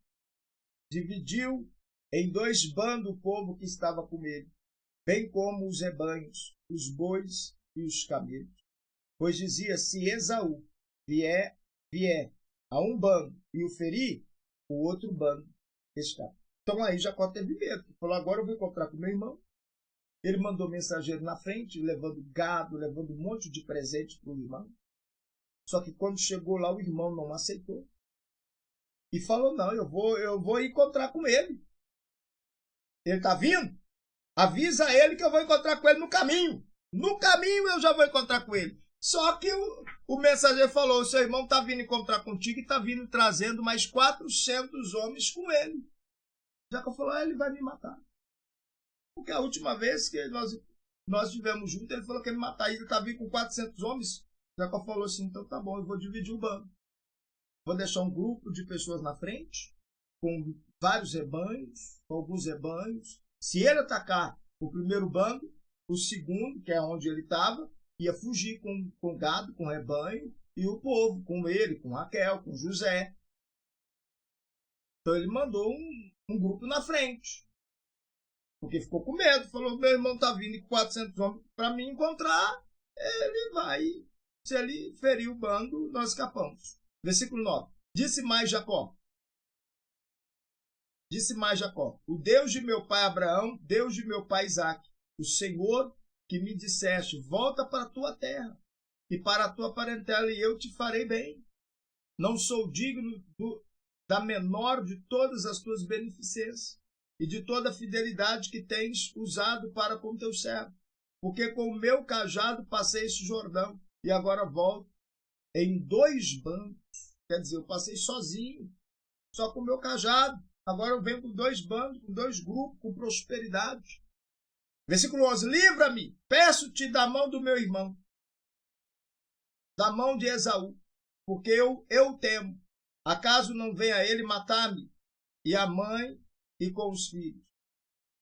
S1: Dividiu em 2 bandos o povo que estava com ele, bem como os rebanhos, os bois e os camelos. Pois dizia: se Esaú vier a um bando e o ferir, o outro bando escapa. Então aí Jacó teve medo. Falou: agora eu vou encontrar com meu irmão. Ele mandou mensageiro na frente, levando gado, levando um monte de presente para o irmão. Só que quando chegou lá, o irmão não aceitou. E falou: não, eu vou encontrar com ele. Ele está vindo? Avisa ele que eu vou encontrar com ele no caminho. No caminho eu já vou encontrar com ele. Só que o mensageiro falou: o seu irmão está vindo encontrar contigo e está vindo trazendo mais 400 homens com ele. Jacó falou: ele vai me matar. Porque a última vez que nós estivemos juntos, ele falou que ia me matar. Ele está vindo com 400 homens. Jacó falou assim: então tá bom, eu vou dividir o bando. Vou deixar um grupo de pessoas na frente, com vários rebanhos, com alguns rebanhos. Se ele atacar o primeiro bando, o segundo, que é onde ele estava, ia fugir com gado, com rebanho, e o povo, com ele, com Raquel, com José. Então ele mandou um grupo na frente, porque ficou com medo. Falou: meu irmão está vindo com 400 homens para me encontrar, ele vai. Se ele ferir o bando, nós escapamos. Versículo 9. Disse mais Jacó: o Deus de meu pai Abraão, Deus de meu pai Isaque, o Senhor que me disseste: volta para a tua terra e para a tua parentela, e eu te farei bem. Não sou digno da menor de todas as tuas beneficências e de toda a fidelidade que tens usado para com teu servo, porque com o meu cajado passei esse Jordão, e agora volto em 2 bandos. Quer dizer, eu passei sozinho, só com o meu cajado. Agora eu venho com 2 bandos, com 2 grupos, com prosperidade. Versículo 11. Livra-me, peço-te da mão do meu irmão, da mão de Esaú, porque eu temo. Acaso não venha ele matar-me, e a mãe, e com os filhos?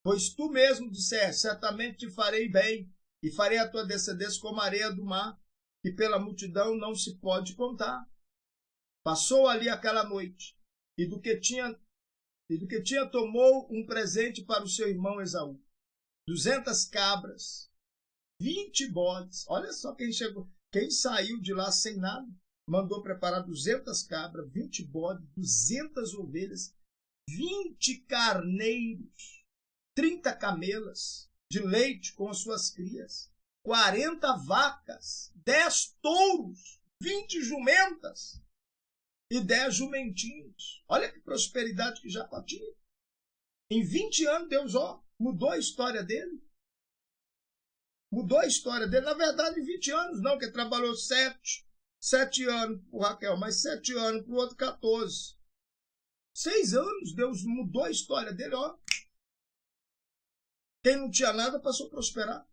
S1: Pois tu mesmo disseste: certamente te farei bem, e farei a tua descendência como a areia do mar, que pela multidão não se pode contar. Passou ali aquela noite, e do que tinha tomou um presente para o seu irmão Esaú: 200 cabras, 20 bodes. Olha só quem saiu de lá sem nada. Mandou preparar 200 cabras, 20 bodes, 200 ovelhas, 20 carneiros, 30 camelas de leite com as suas crias, 40 vacas, 10 touros, 20 jumentas e 10 jumentinhos. Olha que prosperidade que Jacó tinha. Em 20 anos, Deus mudou a história dele. Mudou a história dele. Na verdade, em 20 anos não, porque trabalhou 7 anos para Raquel, mais 7 anos para o outro 14. 6 anos, Deus mudou a história dele. Quem não tinha nada passou a prosperar.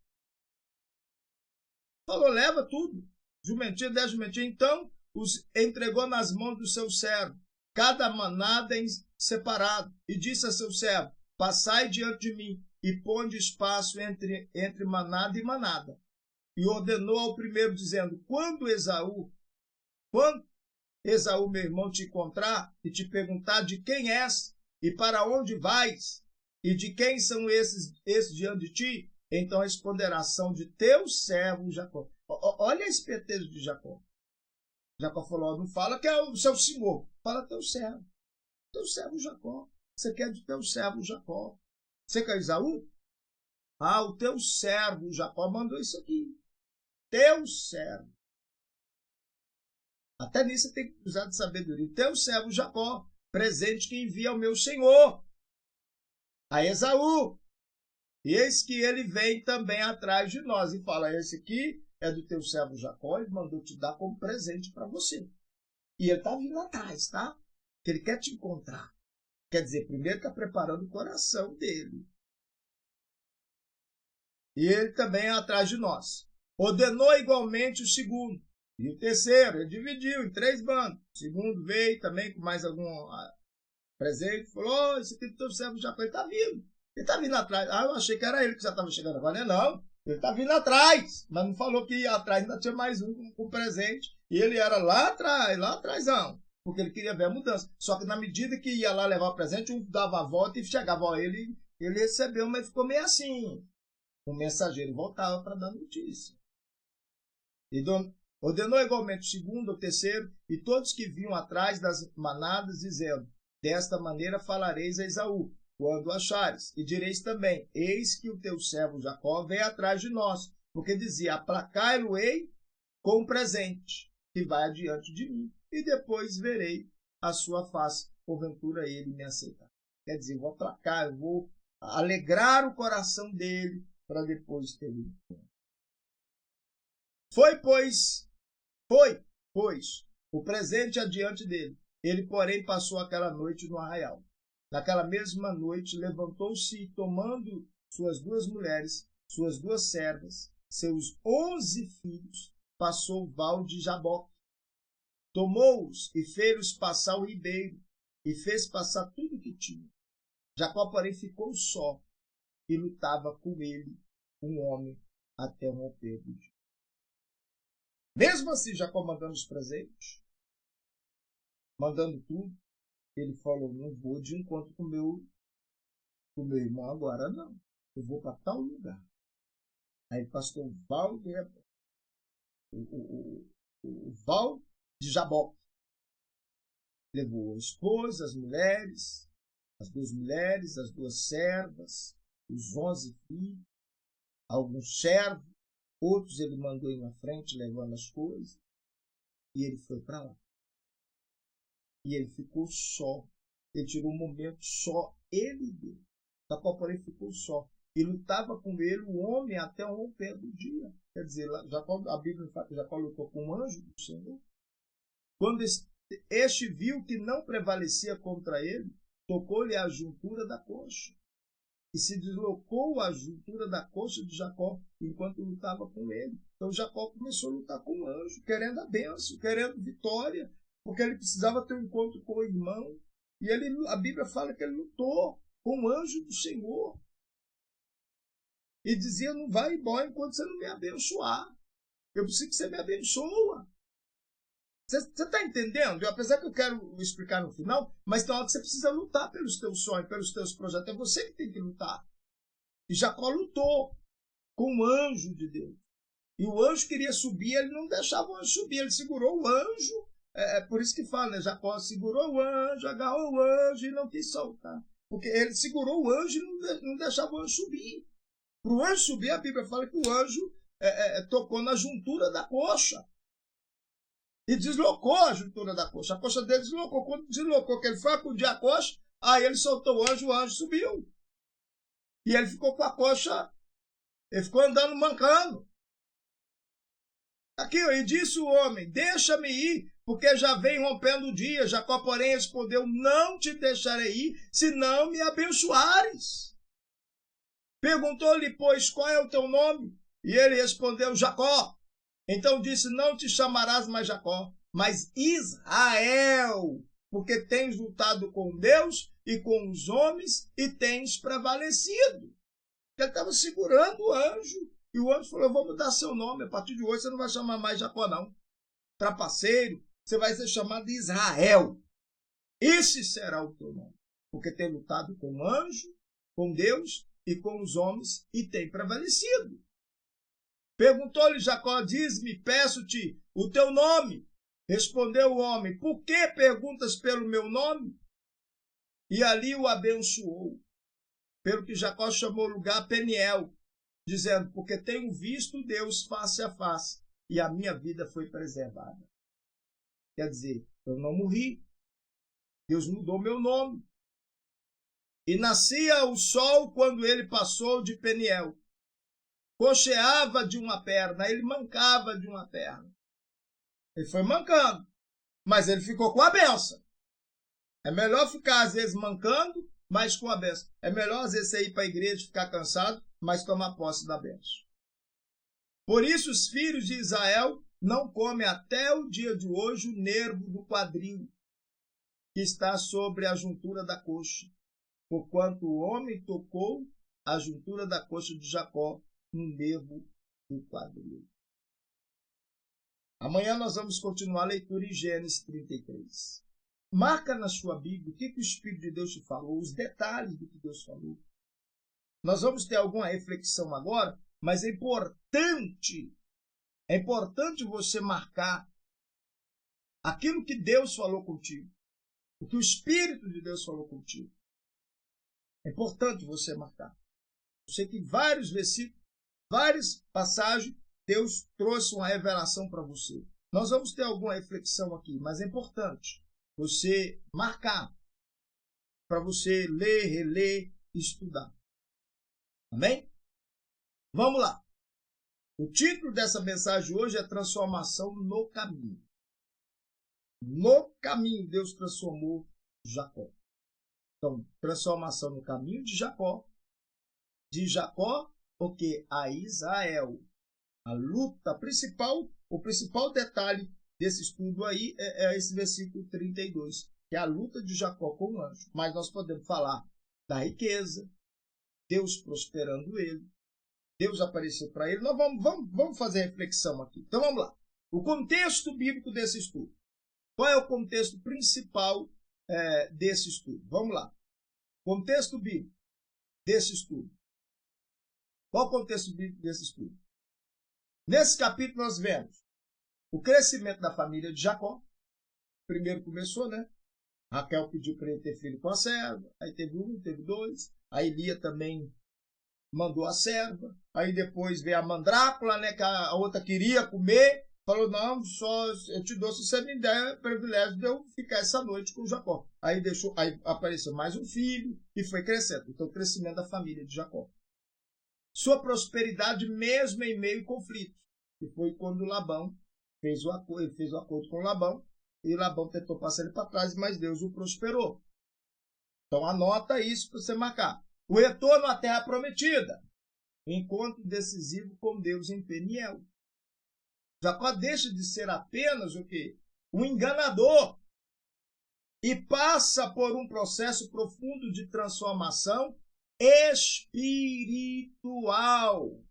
S1: Falou: leva tudo. Jumentinho, 10 jumentinhos. Então, os entregou nas mãos do seu servo, cada manada em separado, e disse a seu servo: passai diante de mim, e ponde espaço entre manada e manada. E ordenou ao primeiro, dizendo: quando Esaú, meu irmão, te encontrar e te perguntar de quem és e para onde vais, e de quem são esses diante de ti, então responderá: são de teu servo Jacó. Olha a esperteza de Jacó. Jacó falou: não fala que é o seu senhor, fala teu servo Jacó. Você quer de teu servo Jacó? Você quer Esaú? O teu servo Jacó mandou isso aqui. Teu servo. Até nisso você tem que usar de sabedoria. Teu servo Jacó, presente que envia ao meu senhor, a Esaú. E eis que ele vem também atrás de nós e fala, esse aqui é do teu servo Jacó, ele mandou te dar como presente para você. E ele está vindo atrás, tá? Que ele quer te encontrar. Quer dizer, primeiro está preparando o coração dele. E ele também é atrás de nós. Ordenou igualmente o segundo. E o terceiro, ele dividiu em 3 bandos. O segundo veio também com mais algum presente. Falou, esse aqui do teu servo Jacó, ele está vindo. Ele está vindo atrás. Eu achei que era ele que já estava chegando agora. Não, ele está vindo atrás. Mas não falou que ia atrás, ainda tinha mais um com presente. E ele era lá atrás não. Porque ele queria ver a mudança. Só que na medida que ia lá levar o presente, um dava a volta e chegava a ele recebeu, mas ficou meio assim. O mensageiro voltava para dar notícia. E ordenou igualmente o segundo, o terceiro, e todos que vinham atrás das manadas, dizendo, desta maneira falareis a Esaú, quando achares, e direis também, eis que o teu servo Jacó vem atrás de nós, porque dizia, aplacai-lo-ei com um presente, que vai adiante de mim, e depois verei a sua face, porventura ele me aceitar. Quer dizer, eu vou aplacar, eu vou alegrar o coração dele, para depois ter o encontro. Foi, pois, o presente adiante dele. Ele, porém, passou aquela noite no arraial. Naquela mesma noite, levantou-se e, tomando suas 2 mulheres, suas 2 servas, seus 11 filhos, passou o val de Jaboque. Tomou-os e fez-los passar o ribeiro, e fez passar tudo o que tinha. Jacó, porém, ficou só, e lutava com ele, um homem, até o romper do dia. Mesmo assim, Jacó mandando os presentes, mandando tudo, ele falou, não vou de encontro com o meu irmão agora, não. Eu vou para tal lugar. Aí passou o val de o val de Jaboque. Levou a esposa, as mulheres, as 2 mulheres, as 2 servas, os 11 filhos, alguns servos, outros ele mandou ir na frente levando as coisas, e ele foi para lá. E ele ficou só. Ele tirou um momento só, ele e Deus. Jacó, porém, ficou só. E lutava com ele o homem até o romper do dia. Quer dizer, Jacó, a Bíblia fala que Jacó lutou com um anjo do Senhor. Quando este viu que não prevalecia contra ele, tocou-lhe a juntura da coxa. E se deslocou a juntura da coxa de Jacó enquanto lutava com ele. Então Jacó começou a lutar com o anjo, querendo a bênção, querendo vitória, porque ele precisava ter um encontro com o irmão. E a Bíblia fala que ele lutou com o anjo do Senhor. E dizia, não vai embora enquanto você não me abençoar. Eu preciso que você me abençoa. Você está entendendo? Apesar que eu quero explicar no final, mas tem hora que você precisa lutar pelos teus sonhos, pelos teus projetos. É você que tem que lutar. E Jacó lutou com o anjo de Deus. E o anjo queria subir, ele não deixava o anjo subir, ele segurou o anjo. É por isso que fala, né? Jacó segurou o anjo, agarrou o anjo e não quis soltar. Porque ele segurou o anjo e não deixava o anjo subir. Para o anjo subir, a Bíblia fala que o anjo tocou na juntura da coxa. E deslocou a juntura da coxa. A coxa dele deslocou. Quando deslocou, que ele foi acudir a coxa, aí ele soltou o anjo subiu. E ele ficou com a coxa, ele ficou andando mancando. Aqui, e disse o homem, deixa-me ir, porque já vem rompendo o dia. Jacó, porém, respondeu, não te deixarei ir, se não me abençoares. Perguntou-lhe, pois, qual é o teu nome? E ele respondeu, Jacó. Então disse, não te chamarás mais Jacó, mas Israel, porque tens lutado com Deus e com os homens e tens prevalecido. Ele estava segurando o anjo, e o anjo falou, eu vou mudar seu nome, a partir de hoje você não vai chamar mais Jacó não. Trapaceiro, você vai ser chamado de Israel. Esse será o teu nome, porque tem lutado com o anjo, com Deus e com os homens e tem prevalecido. Perguntou-lhe Jacó, diz-me, peço-te, o teu nome. Respondeu o homem, por que perguntas pelo meu nome? E ali o abençoou. Pelo que Jacó chamou o lugar Peniel, dizendo, porque tenho visto Deus face a face, e a minha vida foi preservada. Quer dizer, eu não morri. Deus mudou meu nome. E nascia o sol quando ele passou de Peniel. Cocheava de uma perna, ele mancava de uma perna. Ele foi mancando, mas ele ficou com a benção. É melhor ficar, às vezes, mancando, mas com a benção. É melhor, às vezes, você ir para a igreja e ficar cansado, mas tomar posse da benção. Por isso, os filhos de Israel não comem até o dia de hoje o nervo do quadril, que está sobre a juntura da coxa, porquanto o homem tocou a juntura da coxa de Jacó no nervo do quadril. Amanhã nós vamos continuar a leitura em Gênesis 33. Marca na sua Bíblia o que o Espírito de Deus te falou, os detalhes do que Deus falou. Nós vamos ter alguma reflexão agora, mas é importante você marcar aquilo que Deus falou contigo, o que o Espírito de Deus falou contigo. É importante você marcar. Eu sei que vários versículos, várias passagens, Deus trouxe uma revelação para você. Nós vamos ter alguma reflexão aqui, mas é importante você marcar, para você ler, reler e estudar. Amém? Vamos lá. O título dessa mensagem hoje é Transformação no Caminho. No caminho, Deus transformou Jacó. Então, transformação no caminho de Jacó, porque a Israel. A luta principal, o principal detalhe desse estudo aí é esse versículo 32, que é a luta de Jacó com o anjo. Mas nós podemos falar da riqueza, Deus prosperando ele, Deus apareceu para ele. Nós vamos fazer reflexão aqui. Então vamos lá. O contexto bíblico desse estudo. Qual é o contexto principal desse estudo? Vamos lá. Contexto bíblico desse estudo. Qual o contexto bíblico desse estudo? Nesse capítulo nós vemos o crescimento da família de Jacó. Primeiro começou, né? Raquel pediu para ele ter filho com a serva. Aí teve um, teve dois. Aí Lia também mandou a serva. Aí depois veio a mandrácula, né? Que a outra queria comer. Falou, não, só eu te dou se você me der o privilégio de eu ficar essa noite com Jacó. Aí apareceu mais um filho e foi crescendo. Então, o crescimento da família de Jacó. Sua prosperidade mesmo em meio a conflitos. Que foi quando Labão fez o acordo com Labão. E Labão tentou passar ele para trás, mas Deus o prosperou. Então anota isso para você marcar. O retorno à terra prometida. Encontro decisivo com Deus em Peniel. Jacó deixa de ser apenas o quê? Um enganador. E passa por um processo profundo de transformação espiritual.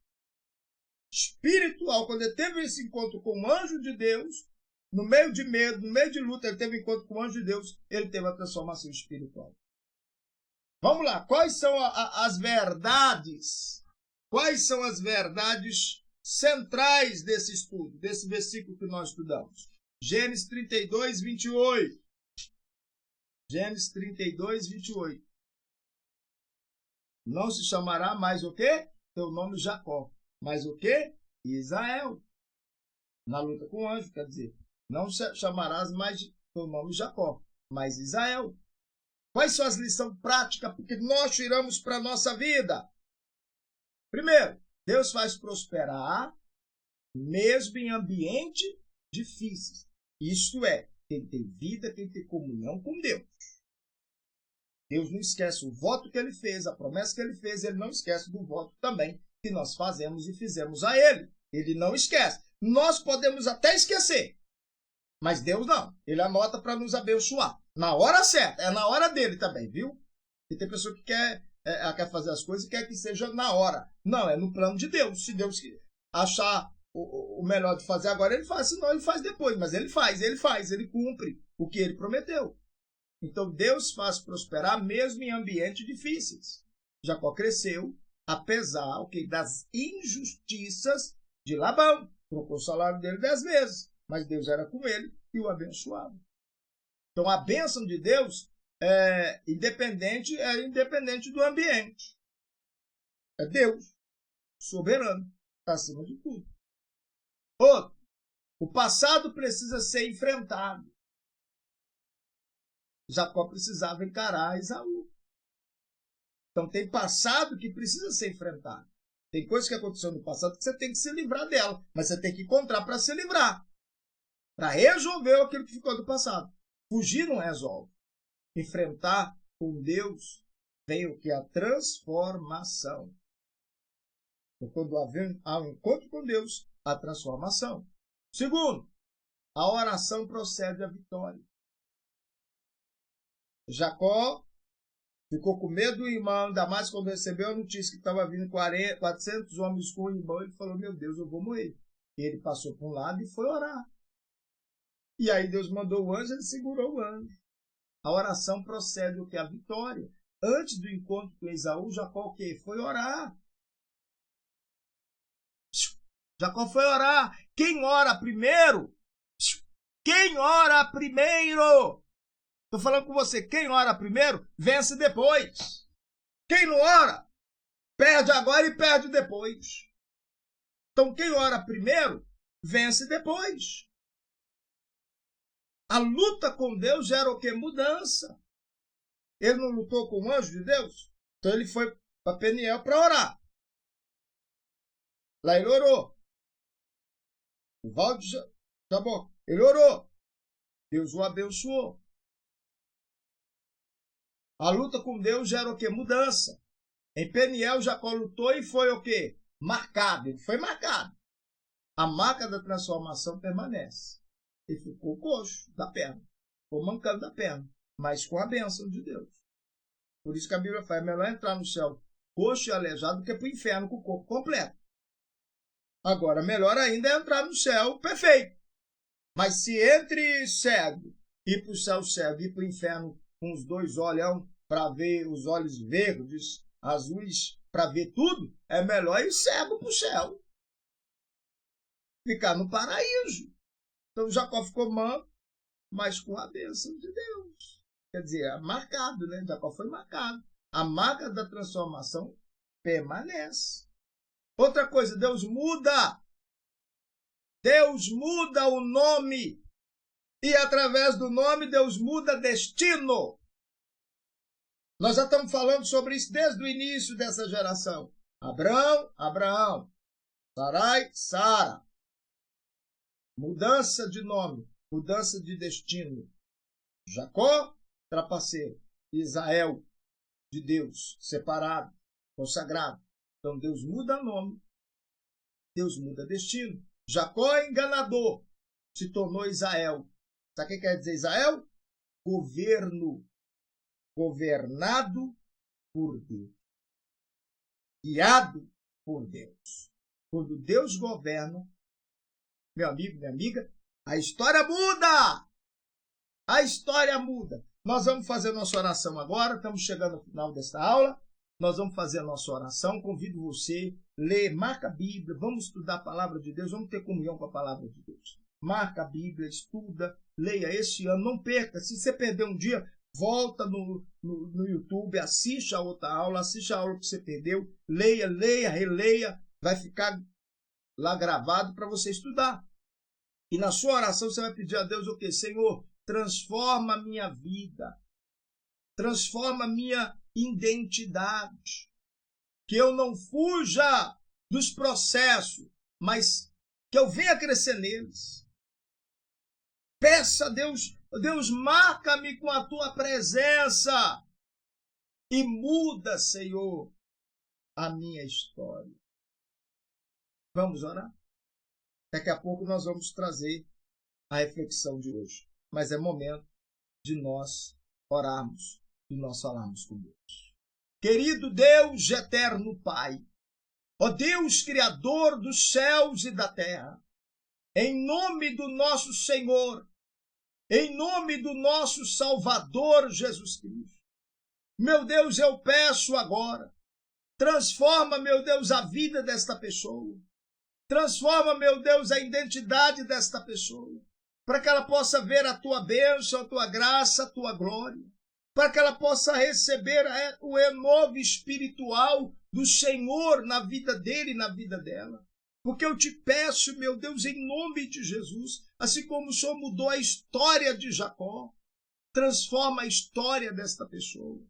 S1: Espiritual. Quando ele teve esse encontro com o anjo de Deus, no meio de medo, no meio de luta, ele teve um encontro com o anjo de Deus, ele teve a transformação espiritual. Vamos lá. Quais são as verdades? Quais são as verdades centrais desse estudo, desse versículo que nós estudamos? Gênesis 32, 28. Gênesis 32, 28. Não se chamará mais o quê? Teu nome Jacó. Mas o quê? Israel. Na luta com o anjo, quer dizer, não chamarás mais teu nome Jacó, mas Israel. Quais são as lições práticas que nós tiramos para a nossa vida? Primeiro, Deus faz prosperar mesmo em ambientes difíceis. Isto é, quem tem vida, quem tem comunhão com Deus. Deus não esquece o voto que ele fez, a promessa que ele fez, ele não esquece do voto também que nós fazemos e fizemos a ele. Ele não esquece. Nós podemos até esquecer, mas Deus não. Ele anota para nos abençoar. Na hora certa, é na hora dele também, viu? E tem pessoa que quer fazer as coisas e quer que seja na hora. Não, é no plano de Deus. Se Deus achar o melhor de fazer agora, ele faz. Senão ele faz depois. Mas ele faz, ele cumpre o que ele prometeu. Então Deus faz prosperar mesmo em ambientes difíceis. Jacó cresceu, apesar das injustiças de Labão. Trocou o salário dele 10 vezes. Mas Deus era com ele e o abençoava. Então a bênção de Deus é independente do ambiente. É Deus, soberano, está acima de tudo. Outro, O passado precisa ser enfrentado. Jacó precisava encarar Esaú. Então tem passado que precisa ser enfrentado. Tem coisas que aconteceu no passado que você tem que se livrar dela, mas você tem que encontrar para se livrar, para resolver aquilo que ficou do passado. Fugir não resolve. Enfrentar com Deus vem o que? A transformação. Então, quando há um encontro com Deus, a transformação. Segundo, a oração procede à vitória. Jacó ficou com medo do irmão, ainda mais quando recebeu a notícia que estava vindo 400 homens com o irmão. Ele falou, meu Deus, eu vou morrer. Ele passou para um lado e foi orar. E aí Deus mandou o anjo, ele segurou o anjo. A oração procede o que? A vitória. Antes do encontro com Esaú, Jacó o quê? Foi orar. Jacó foi orar. Quem ora primeiro? Quem ora primeiro? Estou falando com você, quem ora primeiro, vence depois. Quem não ora, perde agora e perde depois. Então, quem ora primeiro, vence depois. A luta com Deus gera o quê? Mudança. Ele não lutou com o anjo de Deus? Então, ele foi para Peniel para orar. Lá ele orou. O Valde tá bom. Ele orou. Deus o abençoou. A luta com Deus gera o quê? Mudança. Em Peniel, Jacó lutou e foi o quê? Marcado. Ele foi marcado. A marca da transformação permanece. Ele ficou coxo da perna. Ficou mancando da perna. Mas com a bênção de Deus. Por isso que a Bíblia fala, é melhor entrar no céu coxo e aleijado do que para o inferno com o corpo completo. Agora, melhor ainda é entrar no céu perfeito. Mas se entre cego, ir para o céu cego, ir para o inferno com os dois olhos para ver os olhos verdes, azuis, para ver tudo, é melhor ir cego para o céu. Ficar no paraíso. Então Jacó ficou manco, mas com a bênção de Deus. Quer dizer, marcado, né? Jacó foi marcado. A marca da transformação permanece. Outra coisa, Deus muda. Deus muda o nome. E através do nome, Deus muda destino. Nós já estamos falando sobre isso desde o início dessa geração. Abraão, Abraão. Sarai, Sara. Mudança de nome, mudança de destino. Jacó, trapaceiro. Israel, de Deus, separado, consagrado. Então Deus muda nome, Deus muda destino. Jacó é enganador, se tornou Israel. Sabe o que quer dizer Israel? Governo. Governado por Deus. Guiado por Deus. Quando Deus governa, meu amigo, minha amiga, a história muda. A história muda. Nós vamos fazer nossa oração agora. Estamos chegando ao final desta aula. Nós vamos fazer a nossa oração. Convido você, lê, marca a Bíblia. Vamos estudar a palavra de Deus. Vamos ter comunhão com a palavra de Deus. Marca a Bíblia, estuda, leia esse ano. Não perca. Se você perder um dia, volta no YouTube, assiste a outra aula, assiste a aula que você perdeu. Leia, releia. Vai ficar lá gravado para você estudar. E na sua oração você vai pedir a Deus o quê? Senhor, transforma a minha vida. Transforma a minha identidade. Que eu não fuja dos processos, mas que eu venha crescer neles. Peça a Deus, Deus, marca-me com a tua presença e muda, Senhor, a minha história. Vamos orar? Daqui a pouco nós vamos trazer a reflexão de hoje. Mas é momento de nós orarmos e nós falarmos com Deus. Querido Deus, eterno Pai, ó Deus, Criador dos céus e da terra, em nome do nosso Senhor, em nome do nosso Salvador Jesus Cristo, meu Deus, eu peço agora, transforma, meu Deus, a vida desta pessoa. Transforma, meu Deus, a identidade desta pessoa, para que ela possa ver a tua bênção, a tua graça, a tua glória, para que ela possa receber o renovo espiritual do Senhor na vida dele e na vida dela. Porque eu te peço, meu Deus, em nome de Jesus, assim como o Senhor mudou a história de Jacó, transforma a história desta pessoa.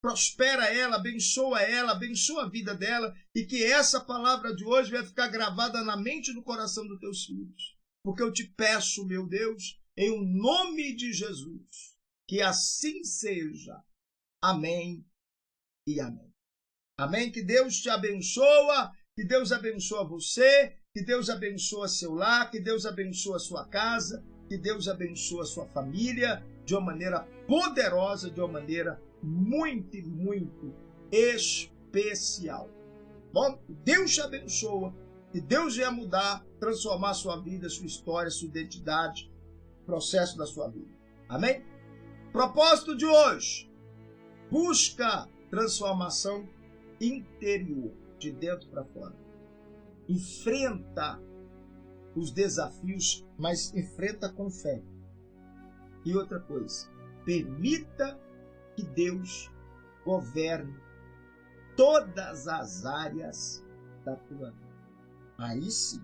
S1: Prospera ela, abençoa a vida dela, e que essa palavra de hoje vai ficar gravada na mente e no coração dos teus filhos. Porque eu te peço, meu Deus, em o nome de Jesus, que assim seja. Amém e amém. Amém? Que Deus te abençoa, que Deus abençoa você, que Deus abençoa seu lar, que Deus abençoa sua casa, que Deus abençoa sua família de uma maneira poderosa, de uma maneira muito, muito especial. Bom, Deus te abençoa, que Deus venha mudar, transformar sua vida, sua história, sua identidade, processo da sua vida. Amém? Propósito de hoje: busca transformação interior, de dentro para fora. Enfrenta os desafios, mas enfrenta com fé. E outra coisa, permita que Deus governe todas as áreas da tua vida. Aí sim,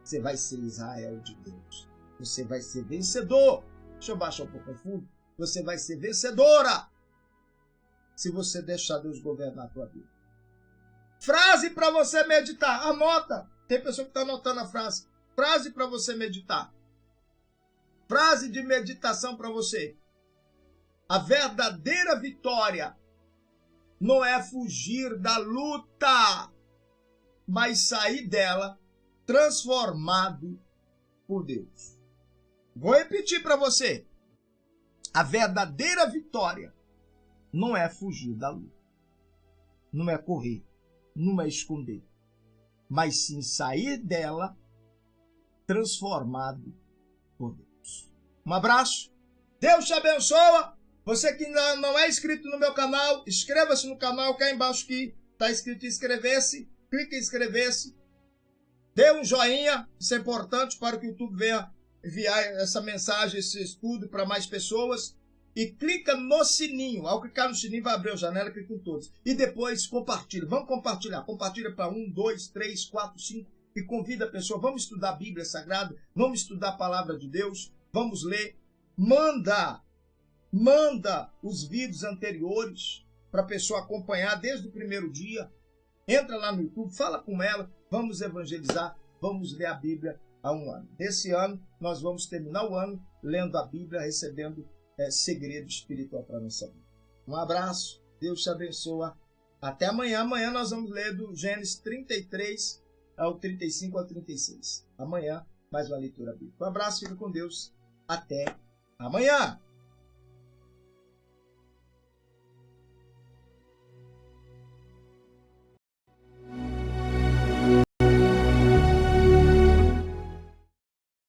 S1: você vai ser Israel de Deus. Você vai ser vencedor. Deixa eu baixar um pouco o fundo. Você vai ser vencedora se você deixar Deus governar a tua vida. Frase para você meditar. Anota. Tem pessoa que está anotando a frase. Frase para você meditar. Frase de meditação para você. A verdadeira vitória não é fugir da luta, mas sair dela transformado por Deus. Vou repetir para você. A verdadeira vitória não é fugir da luta, não é correr, não é esconder, mas sim sair dela transformado por Deus. Um abraço, Deus te abençoa. Você que ainda não é inscrito no meu canal, inscreva-se no canal, cá embaixo que está escrito inscrever-se, clique em inscrever-se, dê um joinha, isso é importante para que o YouTube venha enviar essa mensagem, esse estudo para mais pessoas. E clica no sininho. Ao clicar no sininho, vai abrir a janela, clica em todos. E depois compartilha. Vamos compartilhar. Compartilha para 1, 2, 3, 4, 5. E convida a pessoa. Vamos estudar a Bíblia Sagrada. Vamos estudar a Palavra de Deus. Vamos ler. Manda os vídeos anteriores para a pessoa acompanhar desde o primeiro dia. Entra lá no YouTube, fala com ela. Vamos evangelizar. Vamos ler a Bíblia há um ano. Desse ano, nós vamos terminar o ano lendo a Bíblia, recebendo segredo espiritual para a nossa vida. Um abraço, Deus te abençoa. Até amanhã. Amanhã nós vamos ler do Gênesis 33 ao 35 ao 36. Amanhã, mais uma leitura bíblica. Um abraço, fica com Deus. Até amanhã.